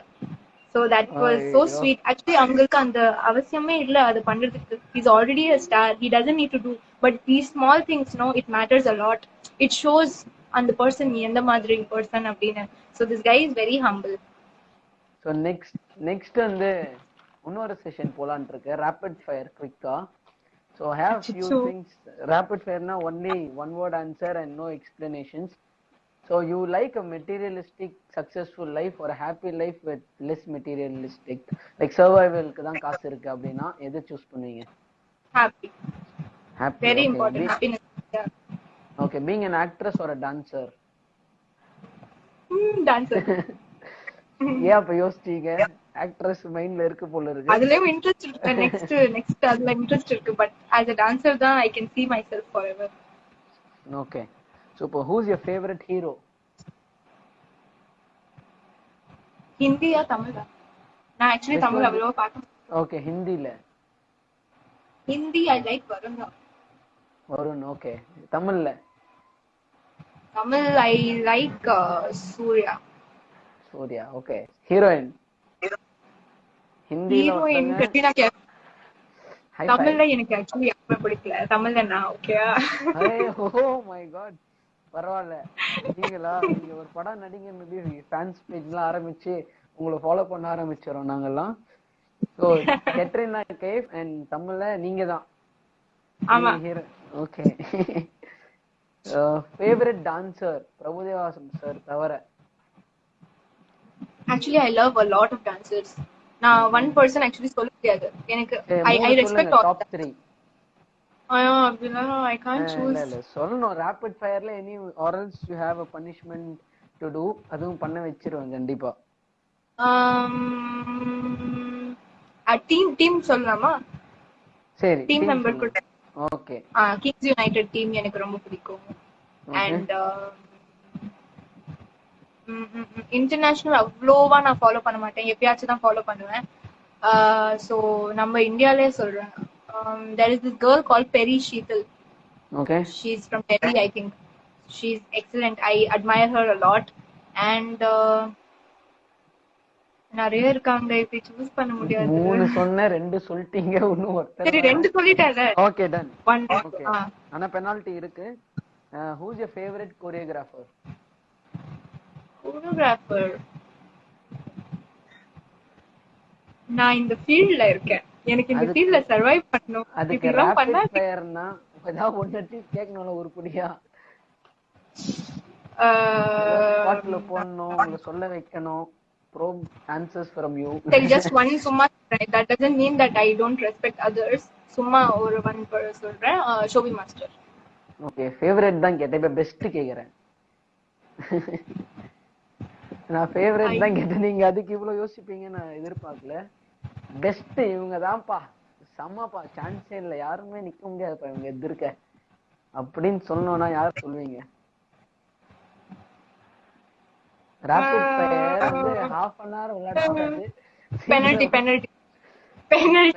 So that was so sweet. Actually அவங்களுக்கு அந்த அவசியமே இல்ல அது பண்றதுக்கு. He's already a star. He doesn't need to do. But these small things, no, it matters a lot. It shows on the person எந்த மாதிரி person அப்படின்னு. So this guy is very humble. So next வந்து இன்னொரு session போலான்னு இருக்கு, rapid fire குவிக்கா. So have few things. Rapid ஃபயர்னா only one word answer and no explanations. So you like a materialistic successful life ஒரு happy life with less materialistic, like சர்வைவலுக்கு தான் காசு இருக்கு அப்படின்னா எதை சூஸ் பண்ணுவீங்க? Happy. Happy. Very important happiness. Okay, being an actress or a dancer? Dancer. ஏன் அப்ப யோசிச்சீங்க? ஆக்ட்ரஸ் மைண்ட்ல இருக்கு போல இருக்கு. அதுலயும் இன்ட்ரெஸ்ட் இருக்கு. நெக்ஸ்ட் அதுல இன்ட்ரெஸ்ட் இருக்கு. பட் as a dancer தான் I can see myself forever. Okay. So who's your favorite hero? ஹிந்தியா தமிழா? நான் ஆக்சுவலி தமிழ் அவ்வளவா பார்க்க. ஓகே, ஹிந்தில. Hindi I like Varun. Varun. Okay. தமிழ்ல? Tamil I like Suriya. Suriya. Okay. Heroine? ஹிந்தில ஹீரோயின் கட்ரினா கேஃப். தமிழ்ல எனக்கு ஆக்சுவலி யாருமே பிடிக்கல. தமிழ்ல நான் ஓகேயா? ஓ மை காட், பரவாயில்ல. நீங்களா நீங்க ஒரு படம் நடிகன்னு ஃபேன்ஸ் பேஜ்லாம் ஆரம்பிச்சு உங்களை ஃபாலோ பண்ண ஆரம்பிச்சிரோம் நாங்கெல்லாம். ஸோ கெட்ரினா கேஃப் அண்ட் தமிழ்ல நீங்க தான். ஆமா. Okay. Favourite dancer Prabhudeva sir தவிர? Actually I love a lot of dancers. நான் one person actually சொல்ல முடியாது. எனக்கு I respect all top 3. அப்படினா I can't choose. இல்ல சொல்லணும். ரேபிட் ஃபயர்ல any or else you have a punishment to do, அதுவும் பண்ண வெச்சிருவேன் கண்டிப்பா. டீம் சொல்லலாமா? சரி, டீம் மெம்பர் கூட. ஓகே. கிங்ஸ் யுனைட்டட் டீம் எனக்கு ரொம்ப பிடிக்கும். அண்ட் இன்டர்நேஷனல் அவ்வளோவா நான் ஃபாலோ பண்ண மாட்டேன், எப்பயாச்சும் தான் ஃபாலோ பண்ணுவேன். ஸோ நம்ம இந்தியாலே சொல்றேன். there is this girl called Perry Sheetal. Okay. She's from Delhi, I think. She's excellent. I admire her a lot. And நிறைய இருக்காங்க, இப்ப சூஸ் பண்ண முடியாது. 3 சொன்ன 2 சொல்லிட்டீங்க, இன்னும் ஒருத்தர். சரி 2 சொல்லிட்டேன்ல. Okay done. ஓகே. ஆனா பெனால்டி இருக்கு. who is your favorite choreographer? நான் இந்த ஃபீல்ட்ல இருக்கேன், எனக்கு இந்த ஃபீல்ட்ல சர்வைவ் பண்ணனும். இதெல்லாம் பண்ணா ஃபயர்னா ஏதாவது ஒண்ணு கேட்கணும்ல ஒரு புடியா. ஸ்பாட்ல போடணும், உங்களை சொல்ல வைக்கணும். probe answers from you. There is just one summa, right? That doesn't mean that I don't respect others. Summa ஒரு one per சொல்றேன். ஷோபி மாஸ்டர். ஓகே, ஃபேவரட் தான் கேட்டேன், இப்ப பெஸ்ட் கேக்குறேன். நான் ஃபேவரட் தான் கேட்டேன், நீங்க அதுக்கு இவ்வளவு யோசிப்பீங்க நான் எதிர்பார்க்கல. பெஸ்ட் இவங்க தான்ப்பா, செம்மப்பா, சான்ஸே இல்ல, யாருமே நிக்க முடியாதுப்பா இவங்க எதிர்க்க அப்படின்னு சொன்னோம்னா யார் சொல்லுவீங்க? ரேபிட் ஃபயர் வந்து half an hour விளையாடுறது.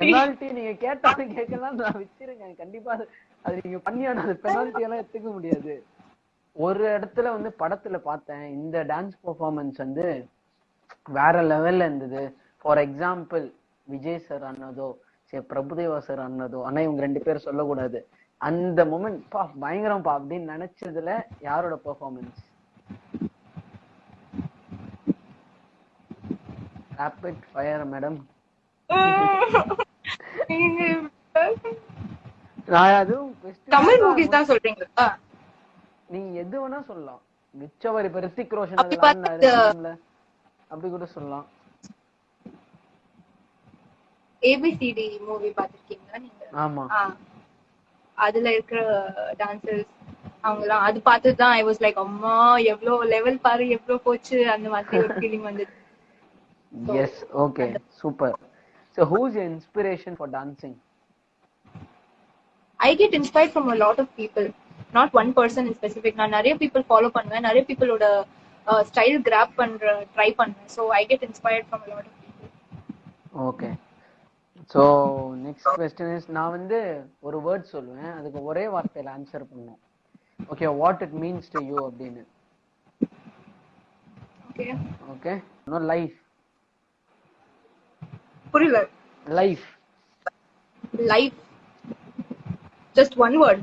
பெனால்டி நீங்க கேட்டாலும் கேட்கலாம், நான் வச்சிருங்க கண்டிப்பா. அது நீங்க பண்ணியானா அது பெனால்டி எல்லாம் எடுத்துக்க முடியாது. ஒரு இடத்துல வந்து படத்துல பார்த்தேன், இந்த டான்ஸ் பெர்ஃபார்மன்ஸ் வந்து வேற லெவல்ல இருந்தது. ஃபார் எக்ஸாம்பிள் விஜய் சார் ஆனதோ சரி பிரபுதேவா சார் ஆனதோ, ஆனா இவங்க 2 பேரும் சொல்லக்கூடாது. அந்த மொமெண்ட் பா பயங்கரம் பா அப்படின்னு நினைச்சதுல யாரோட performance? Rapid fire madam. Tamil movies தான் சொல்றீங்களா? நீங்க எது வேணா சொல்லலாம். மிச்சவரி இப்ப ரித்திக் ரோஷன் அப்படி கூட சொல்லலாம். ஏபிசிடி மூவி பாத்திருக்கீங்களா நீங்க? ஆமா. அதுல இருக்கிற டான்சர்ஸ் அவங்கலாம் அது பார்த்து தான் I was like அம்மா எவ்வளவு லெவல் பாரு எவ்வளவு போச்சு, அந்த மாதிரி ஒரு ஃபீலிங் வந்தது. Yes, okay, super. So who's your inspiration for dancing? I get inspired from a lot of people, not one person in specific. நான் நிறைய people follow பண்ணுவேன், நிறைய peopleோட style grab பண்ற try பண்ணுவேன். So I get inspired from a lot of people. Okay. So next question is, நான் வந்து ஒரு word சொல்லுவேன், அதுக்கு ஒரே வார்த்தையில ஆன்சர் பண்ணனும். Okay, what it means to you அப்படினு. Okay. Okay. No life. புரியல. Life. Life. Just one word.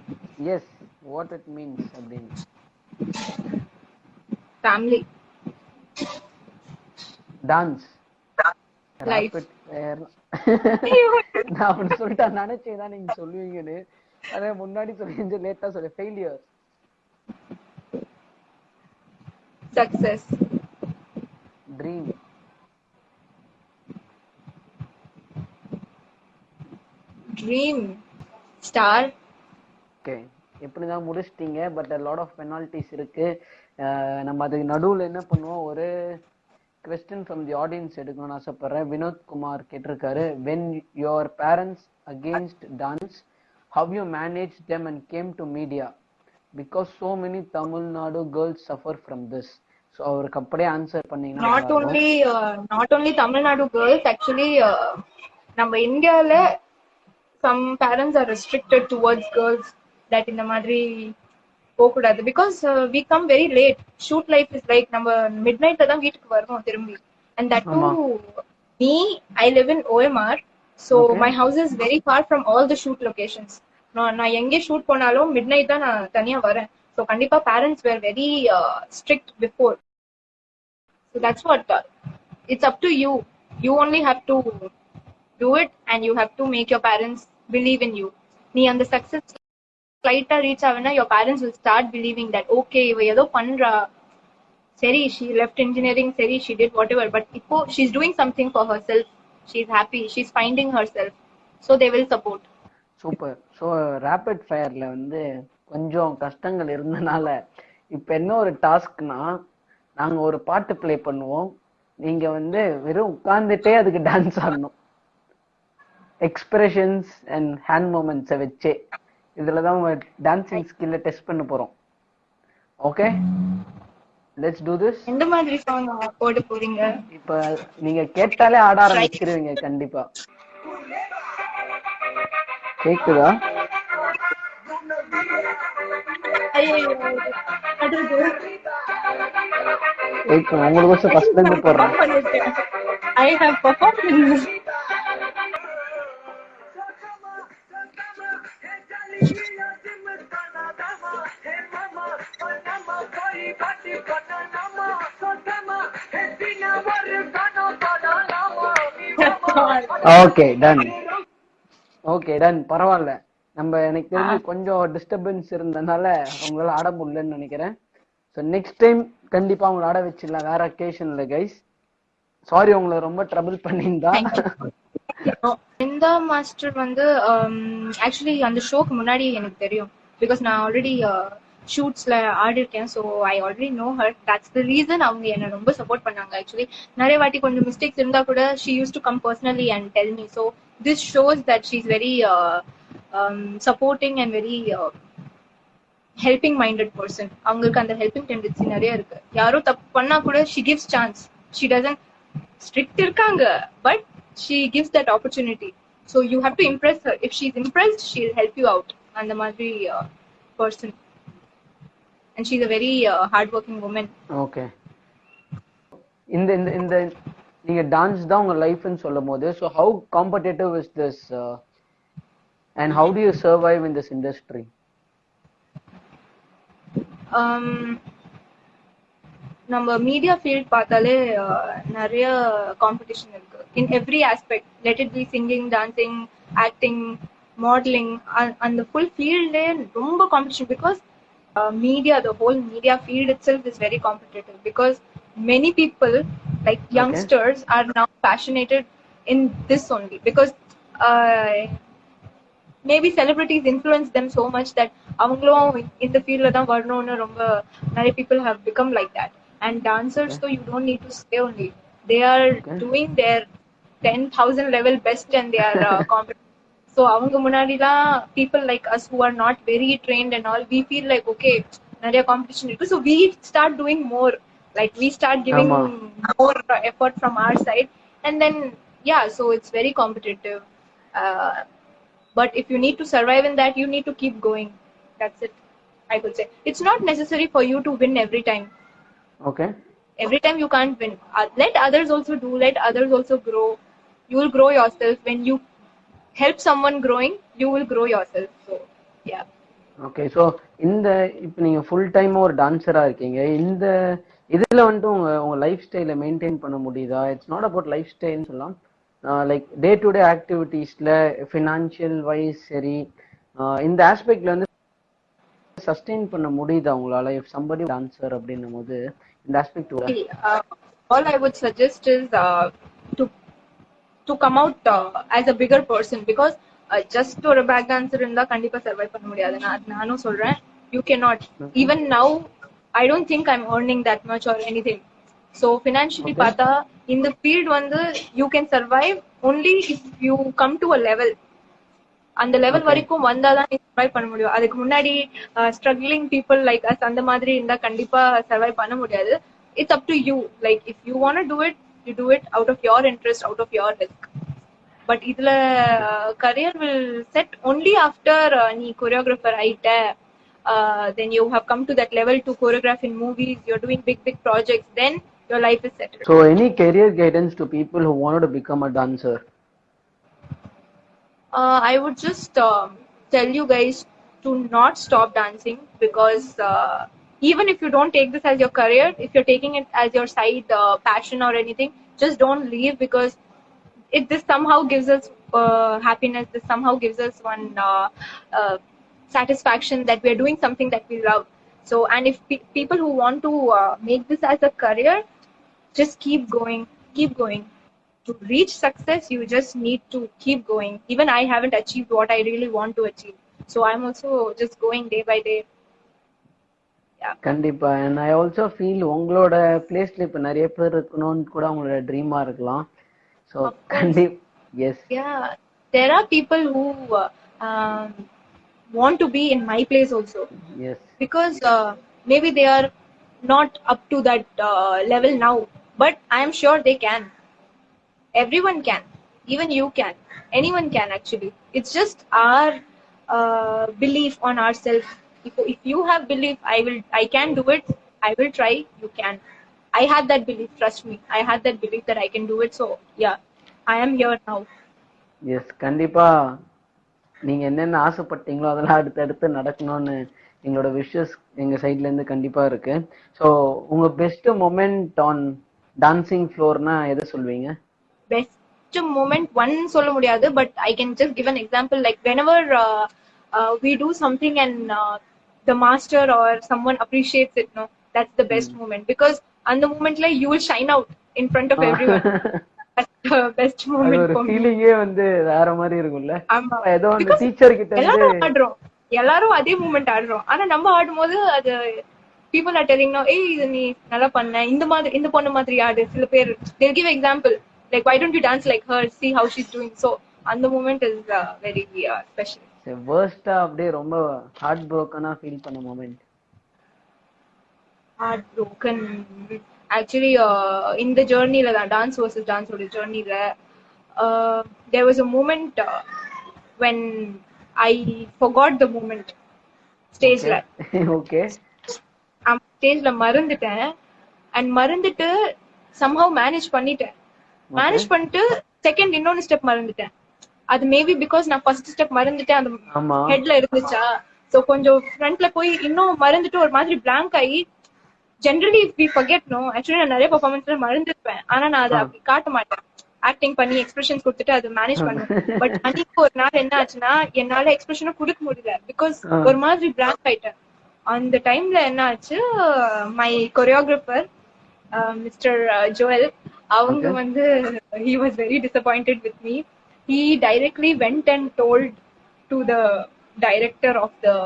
Yes, what it means அப்படினு. Family. Dance. life. Rapid fire நான் அப்படி சொல்லிட்டா நினைச்சேதான் நீங்க சொல்லுவீங்கன்னு. அதே முன்னாடி சொல்லி லேட்டா சொல்ல. Failure. Success. Dream. Dream. Star. Okay, எப்படிதான் முடிச்சிட்டீங்க. பட் லாட் ஆஃப் பெனால்டிஸ் இருக்கு. நம்ம அதுக்கு நடுவுல என்ன பண்ணுவோம், ஒரு கொஸ்டின் ஃப்ரம் தி ஆடியன்ஸ் எடுக்கணும்னு ஆசைப்படுறேன். வினோத் குமார் கேட்டிருக்காரு, when your parents against dance, how you managed them and came to media, because so many Tamil Nadu girls suffer from this. So அவருக்கு அப்படியே ஆன்சர் பண்ணீங்கன்னா not only Tamil Nadu girls, actually நம்ம இந்தியால some parents are restricted towards girls that இந்த மாதிரி போக கூடாது. because we come very late. shoot life is like நம்ம midnight தான் வீட்டுக்கு வரணும் திரும்பி. and that too, me, I live in OMR, so my house is very far from all the shoot locations. நான் எங்கே ஷூட் போனாலும் midnight தான் நான் தனியா வரேன். so கண்டிப்பா parents were very strict before. so that's what it's up to you. You only have to do it and you have to make your parents believe in you. நீ அந்த success லைட்டா reach ஆகுனா your parents will start believing that okay இவ ஏதோ பண்றா, சரி she left engineering, சரி she did whatever, but இப்போ she's doing something for herself, she's happy, she's finding herself, so they will support. Super. So rapid ஃபயர்ல கொஞ்சம் கஷ்டங்கள் இருந்தனால இப்ப என்ன ஒரு டாஸ்க்னா, நாங்க ஒரு பாட்டு பிளே பண்ணுவோம், நீங்க வெறும் உட்கார்ந்துட்டே அதுக்கு டான்ஸ் ஆடணும். எக்ஸ்பிரஷன்ஸ் அண்ட் ஹேண்ட் மூமெண்ட்ஸை வச்சே இதுலதான் உங்க டான்சிங் ஸ்கில்ல டெஸ்ட் பண்ண போறோம். Okay, let's to this. எந்த மாதிரி சாங் போட போறீங்க? இப்ப நீங்க கேட்டாலே ஆட ஆரம்பிச்சிருவீங்க கண்டிப்பா. கேக்குதா? உங்களுக்கு ஃபர்ஸ்ட்ல இருந்து போறேன். I have performed in this. Okay done. Okay done, பரவாயில்ல. நம்ம எனக்கு தெரிஞ்சு கொஞ்சம் டிஸ்டர்பன்ஸ் இருந்தனால உங்களால ஆட முடியலன்னு நினைக்கிறேன். ஸோ நெக்ஸ்ட் டைம் கண்டிப்பா உங்களை ஆட வச்சிடலாம் வேற அக்கேஷன்ல கைஸ். சாரி உங்களை ரொம்ப ட்ரபிள் பண்ணியிருந்தா. இந்த மாஸ்டர் ஆக்சுவலி அந்த ஷோக்கு முன்னாடி எனக்கு தெரியும். பிகாஸ் நான் ஆல்ரெடி ஷூட்ஸ்ல ஆடிருக்கேன். So I already know her. That's the reason அவங்க என்ன ரொம்ப சப்போர்ட் பண்ணாங்க. ஆக்சுவலி நிறைய வாட்டி கொஞ்சம் மிஸ்டேக்ஸ் இருந்தா கூட she use to come personally and tell me. So this shows that she is very supporting and very helping minded person. அவங்களுக்கு அந்த ஹெல்பிங் டெண்டன்சி நிறைய இருக்கு. யாரோ தப்பு பண்ணா கூட she gives chance. She doesn't strict இருக்காங்க, but she gives that opportunity. So you have to impress her. If she's impressed, she'll help you out. And the madri person, and she's a very hardworking woman. Okay. இந்த நீங்க dance தான் உங்க லைஃப்னு சொல்லும்போது, so how competitive is this and how do you survive in this industry? நம்ம media field பார்த்தாலே நிறைய competition இருக்கு. In every aspect, let it be singing, dancing, acting, modelling, அந்த ஃபுல் ஃபீல்டே ரொம்ப competition. Because media, the whole media field itself is very competitive, because many people like youngsters are now passionate in this only, because maybe celebrities influence them so much that avangalo in the field la dhaan varanonu romba nare people have become like that. And dancers, so you don't need to say only, they are doing their 10,000 level best and they are competent. So avanga munadi la people like us who are not very trained and all, we feel like okay nariya competition irukku, so we start doing more, like we start giving more effort from our side, and then yeah, so it's very competitive. But if you need to survive in that, you need to keep going. That's it, I could say. It's not necessary for you to win every time. Okay. Every time you can't win. Let others also do. Let others also grow. You will grow yourself. When you help someone growing, you will grow yourself. So, yeah. Okay. So, இப்போ நீங்க full time ஒரு டான்சரா இருக்கீங்க. இதுல உங்க life ஸ்டைலை maintain பண்ண முடியுதா? It's not about life ஸ்டைல்னு சொல்லலாம். லைக் டே டு டே ஆக்டிவிட்டீஸ்ல ஃபினான்ஷியல் வைஸ் சரி இந்த ஆஸ்பெக்ட்ல வந்து சஸ்டெயின் பண்ண முடியுதா உங்களால if somebody dancer அப்படின்னும் போது இந்த aspect See, all I would suggest is to to come out as a bigger person because just ஒரு பேக் டான்சர் இருந்தா கண்டிப்பா சர்வை பண்ண முடியாது. நானும் சொல்றேன், you cannot. Even now I don't think I'm earning that much or anything. So financially பார்த்தா இந்த field வந்து you can survive only if you come to a level. அந்த லெவல் வரைக்கும் வந்தாதான் நீ சர்வை பண்ண முடியும். அதுக்கு முன்னாடி ஸ்ட்ரகிளிங் பீப்புள் லைக் அஸ் அந்த மாதிரி இருந்தா கண்டிப்பா சர்வை பண்ண முடியாது. It's up to you. Like if you want to it, you do it out of your interest, out of your risk. But இதுல career will set only after நீ choreographer ஆயிட்ட, then you have come to that level to choreograph in movies, you are doing big projects, then your life is settled. So any career guidance to people who wanted to become a dancer? I would just tell you guys to not stop dancing because even if you don't take this as your career, if you're taking it as your side passion or anything, just don't leave because this somehow gives us happiness. This somehow gives us one satisfaction that we are doing something that we love. So, and if people who want to make this as a career, just keep going, keep going. To reach success, you just need to keep going. Even I haven't achieved what I really want to achieve, so I'm also just going day by day. Yeah, கண்டிப்பா. and I also feel உங்களோட பிளேஸ்ல இப்ப நிறைய பேர் இருக்கணும்னு கூட உங்களோட ட்ரீமா இருக்கலாம். so yes, yeah, there are people who um, want to be in my place also. Yes, because maybe they are not up to that level now, but I am sure they can. Everyone can, even you can, anyone can actually. It's just our belief on ourselves. If you have belief, I can do it, I will try, you can. I had that belief, trust me, I had that belief that I can do it. So yeah, I am here now. yes, கண்டிப்பா நீங்க என்னென்ன ஆசைப்பட்டீங்களோ அதெல்லாம் அடுத்தடுத்து நடக்கணும்னு எங்களோட wishes எங்க சைட்ல இருந்து கண்டிப்பா இருக்கு. ஸோ உங்க பெஸ்ட் மொமெண்ட் ஆன் டான்சிங் ஃப்ளோர்னா எதை சொல்வீங்க? Best moment one சொல்ல முடியாது, but I can just give an example. Like whenever we do something and the master or someone appreciates it, no, that's the best moment because on the moment like you will shine out in front of everyone. That's the best moment for me. ஃபீலிங்கே வந்து வேற மாதிரி இருக்கும்ல. ஆமா, ஏதோ அந்த teacher கிட்ட எல்லாரும் ஆடுறோம், எல்லாரும் அதே மூமெண்ட் ஆடுறோம். ஆனா நம்ம ஆடும்போது அது people are telling now, ஏய் இது நீ நல்லா பண்ண, இந்த மாதிரி இந்த பொண்ணு மாதிரி ஆடு. சில பேர் they'll give example like why don't you dance like her, see how she's doing. So and the moment is very special. worst அப்படியே ரொம்ப ஹார்ட் broken ஃபீல் பண்ண moment? Heart broken actually in the journey la dance versus dance oda journey la there was a moment when I forgot the moment stage la. Okay, stage la maranditen and marandittu somehow manage பண்ணிட்டேன். Manage பண்ணிட்டு second இன்னொன்னு step மறந்துட்டேன். அது maybe because நான் first step மறந்துட்டேன், அந்த ஹெட்ல இருந்துச்சா. So கொஞ்சம் ஃப்ரண்ட்ல போய் இன்னும் மறந்துட்டு ஒரு மாதிரி பிளாங்க் ஆகி, generally if we forget no, actually நான் நிறைய பெர்ஃபார்மன்ஸ்ல மறந்துருப்பேன், ஆனா நான் அதை அப்படி காட்ட மாட்டேன். ஆக்டிங் பண்ணி எக்ஸ்பிரஷன்ஸ் கொடுத்துட்டு அது மேனேஜ் பண்ணுவேன். பட் அன்னைக்கு ஒரு நாள் என்ன ஆச்சுன்னா என்னால எக்ஸ்பிரஷனும் கொடுக்க முடியல பிகாஸ் ஒரு மாதிரி பிளாங்க் ஆயிட்டேன். அந்த டைம்ல என்ன ஆச்சு, மை கொரியோகிராஃபர் மிஸ்டர் ஜோயல், அவங்க வந்து he was very disappointed with me. He directly went and told to the director of the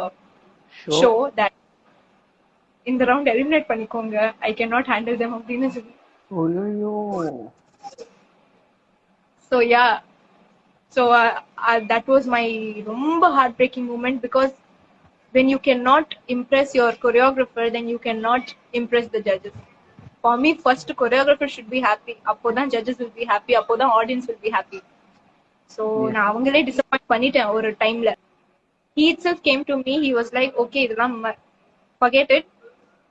show that in the round eliminate பண்ணிக்கோங்க, I cannot handle them அப்படின்னு சொல்லி. ஐயோ. So yeah, so that was my ரொம்ப heartbreaking moment because when you cannot impress your choreographer, then you cannot impress the judges. For me, first choreographer should be happy, appodan judges will be happy, appodan audience will be happy. So na avangale disappoint panniten or time la. He itself came to me, he was like, okay, idella forget it,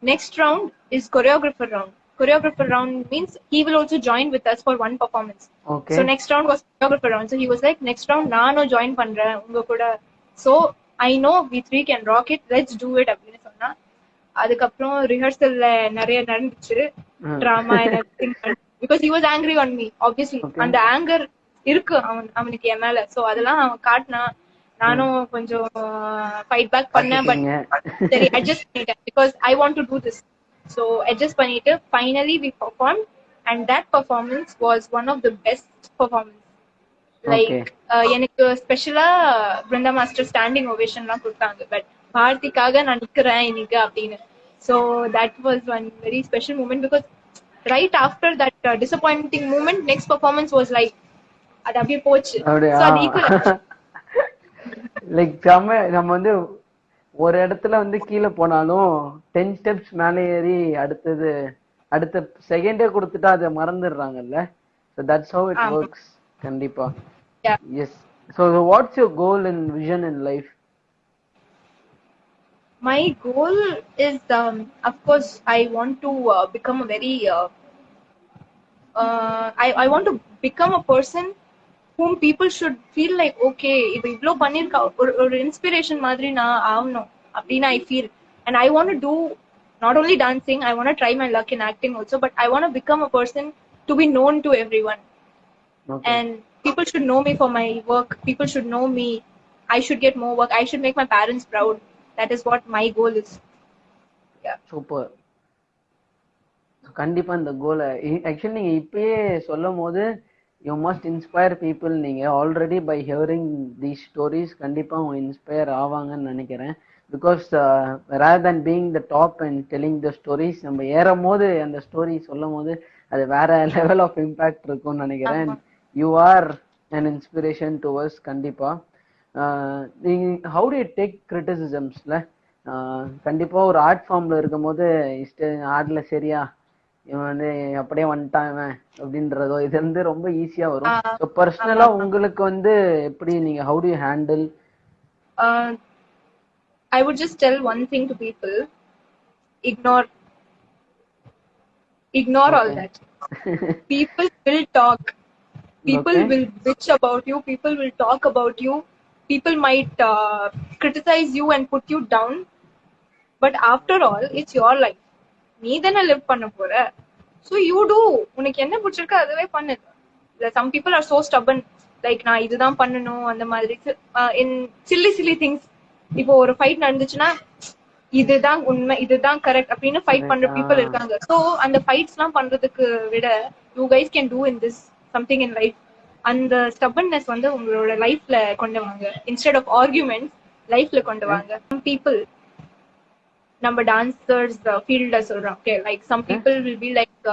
next round is choreographer round. Choreographer round means he will also join with us for one performance. Okay, so next round was choreographer round. So he was like, next round nano join pandren unga kuda, so I know we three can rock it, let's do it அப்படினு சொன்னா. அதுக்கப்புறம் ரிஹர்சல்ல நிறைய நடந்துச்சு, drama and everything, because he was angry on me obviously. அந்த anger இருக்கு அவனுக்கு என் மேல. So அதெல்லாம் அவன் காட்டினா நானும் கொஞ்சம் ஃபைட் பேக் பண்ணேன். பட் சரி அட்ஜஸ்ட் பண்ணிட்டேன் because I want to do this. So adjust பண்ணிட்டு finally we perform and that performance was one of the best performance. Like எனக்கு ஸ்பெஷலா பிருந்தா மாஸ்டர் ஸ்டாண்டிங் ஓவேஷன்லாம் கொடுத்தாங்க. பட் பாரதிக்காக நான் நிக்கிறேன் இன்னைக்கு அப்படின்னு. So that was one very special moment because right after that disappointing moment next performance was like அது அப்படியே போச்சு. லைக் நம்ம வந்து ஒரு இடத்துல வந்து கீழே போனாலும் 10 ஸ்டெப்ஸ் மேலே ஏறி அடுத்த செகண்டே கொடுத்துட்டா அதை மறந்துடுறாங்கல்ல. So that's how it works. கண்டிப்பா. Yes. So what's your goal and vision in life? My goal is of course I want to become a very I want to become a person whom people should feel like okay இவ இவ்ளோ பண்ணிருக்கா ஒரு inspiration மாதிரி நான் ஆகணும் அப்படின்னு I feel. And I want to do not only dancing, I want to try my luck in acting also, but I want to become a person to be known to everyone. Okay. And people should know me for my work. People should know me. I should get more work. I should make my parents proud. That is what my goal is. Yeah. Super. கண்டிப்பா இந்த கோலை actually நீங்க இப்பயே சொல்லும் போது you must inspire people. நீங்க already by hearing these stories கண்டிப்பா அவங்க இன்ஸ்பயர் ஆவாங்கன்னு நினைக்கிறேன். Because rather than being the top and telling the stories, நம்ம ஏறும் போது அந்த ஸ்டோரி சொல்லும் போது அது வேற லெவல் ஆஃப் இம்பாக்ட் இருக்கும்னு நினைக்கிறேன். You are an inspiration to us. கண்டிப்பா. ஹவு டு யூ டேக் கிரிட்டிசிசம்ஸ்ல? கண்டிப்பா ஒரு ஆர்ட் ஃபார்ம்ல இருக்கும் போது ஆர்ட்ல சரியா இவன் வந்து அப்படியே வந்துட்டான் இவன் அப்படின்றதோ இது வந்து ரொம்ப ஈஸியா வரும். ஸோ பர்சனலா உங்களுக்கு வந்து எப்படி நீங்க how do you handle? I would just tell one thing to people: ignore okay. All that. People will talk. People okay. will bitch about you. People will talk about you. People might criticize you and put you down. But after all, it's your life. நீ தானே live பண்ண போற. So you do. உனக்கு என்ன பிடிச்சிருக்கோ அதுவே பண்ணு. Some people are so stubborn like நான் இதுதான் பண்ணணும் அந்த மாதிரி. In silly things. இப்போ ஒரு ஃபைட் நடந்துச்சுன்னா இதுதான் உண்மை இதுதான் கரெக்ட் அப்படின்னு ஃபைட் பண்ற பீப்புள் இருக்காங்க. ஸோ அந்த ஃபைட்ஸ் எல்லாம் பண்றதுக்கு விட you guys can do in this something in life. அந்த ஸ்டபன்னஸ் வந்து உங்களோட லைஃப்ல கொண்டு வாங்க. இன்ஸ்டெட் ஆஃப் ஆர்கியூமெண்ட் லைஃப்ல கொண்டு வாங்க. சம் பீப்புள் நம்ம டான்சர்ஸ் ஃபீல்ட்ல சொல்றோம். Okay like some people will be like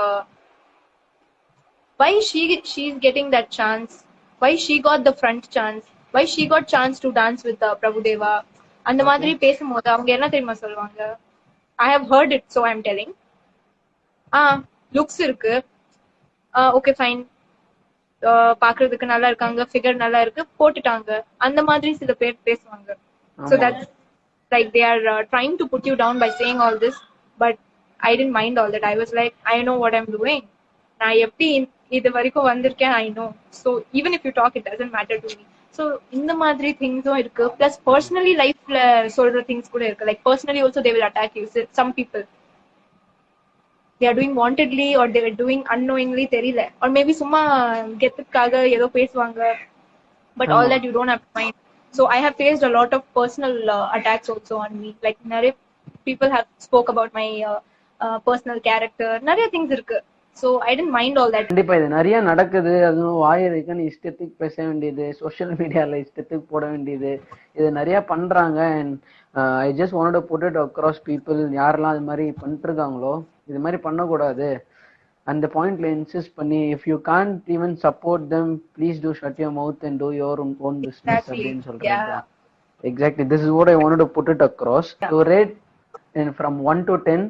why she is getting that chance, why she got the front chance, why she got chance to dance with Prabhudeva அந்த மாதிரி பேசும்போது அவங்க என்ன தெரியுமா சொல்லுவாங்க? I have heard it so I am telling. Looks இருக்கு, okay fine, பாக்குறதுக்கு நல்லா இருக்காங்க, ஃபிகர் நல்லா இருக்கு, போட்டுட்டாங்க, அந்த மாதிரி சில பேர் பேசுவாங்க. so that's like they are trying to put you down by saying all this, but I didn't mind all that. I was like I know what I'm doing. நான் எப்படி இது வரைக்கும் வந்திருக்கேன் I know. so even if you talk it doesn't matter to me. so இந்த மாதிரி திங்ஸும் இருக்கு. plus personally லைஃப்ல சொல்ற திங்ஸ் கூட இருக்கு. like personally also they will attack you. some people they are doing wantedly or they were doing unknowingly தெரியல, or maybe சும்மா கெத்துக்காக ஏதோ பேசுவாங்க. but all that you don't have to mind. so I have faced a lot of personal attacks also on me. like நிறைய people have spoke about my personal character. நிறைய things இருக்கு. so I didn't mind all that. கண்டிப்பா இது நிறைய நடக்குது. அதுவும் வாயிருக்குன்னு இஷ்டத்துக்கு பேச வேண்டியது, சோஷியல் மீடியால இஷ்டத்துக்கு போட வேண்டியது, இது நிறைய பண்றாங்க. And I just want to put it across people. யாரெல்லாம் அது மாதிரி பண்ணிட்டு இருக்காங்களோ இது மாதிரி பண்ணக்கூடாது அந்த பாயிண்ட்ல இன்சிஸ்ட் பண்ணி if you can't even support them please do shut your mouth and do your own business அப்படின்னு சொல்றாங்க. Exactly this is what I want to put it across. To rate from 1 to 10,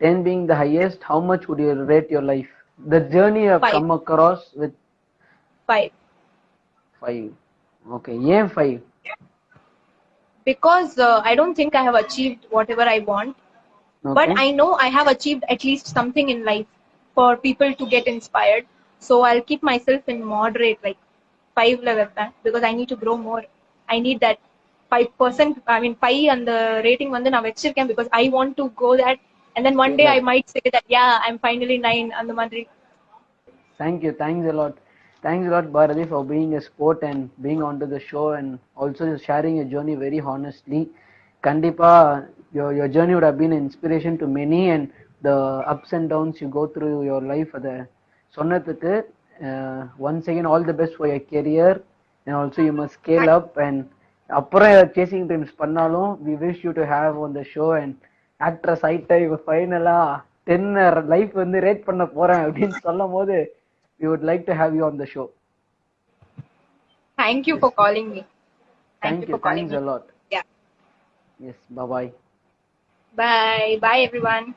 10 being the highest, how much would you rate your life? The journey you have 5. come across with 5. 5. Okay. Yeah, 5. Because I don't think I have achieved whatever I want. Okay. But I know I have achieved at least something in life for people to get inspired. So I'll keep myself in moderate, like 5 level, because I need to grow more. I need that 5%. I mean 5 and the rating வந்து நான் வச்சிருக்கேன் because I want to go that. And then one day I might say that, yeah, I'm finally 9 and the madri. Thank you. Thanks a lot. Thanks a lot, Bharati, for being a sport and being onto the show and also sharing your journey very honestly. Kandipa, your journey would have been an inspiration to many, and the ups and downs you go through your life for the சொன்னதுக்கு once again all the best for your career and also you must scale up and அப்புறம் chasing dreams பண்ணாலும் we wish you to have on the show and actress ஆயிட்ட இவ ஃபைனலா 10 life வந்து rate பண்ண போறேன் அப்படின்னு சொல்லும் போது we would like to have you on the show. Thank you for calling me. Thank you. For calling Thanks me. a lot. Yeah. Yes. Bye bye. Bye. Bye everyone.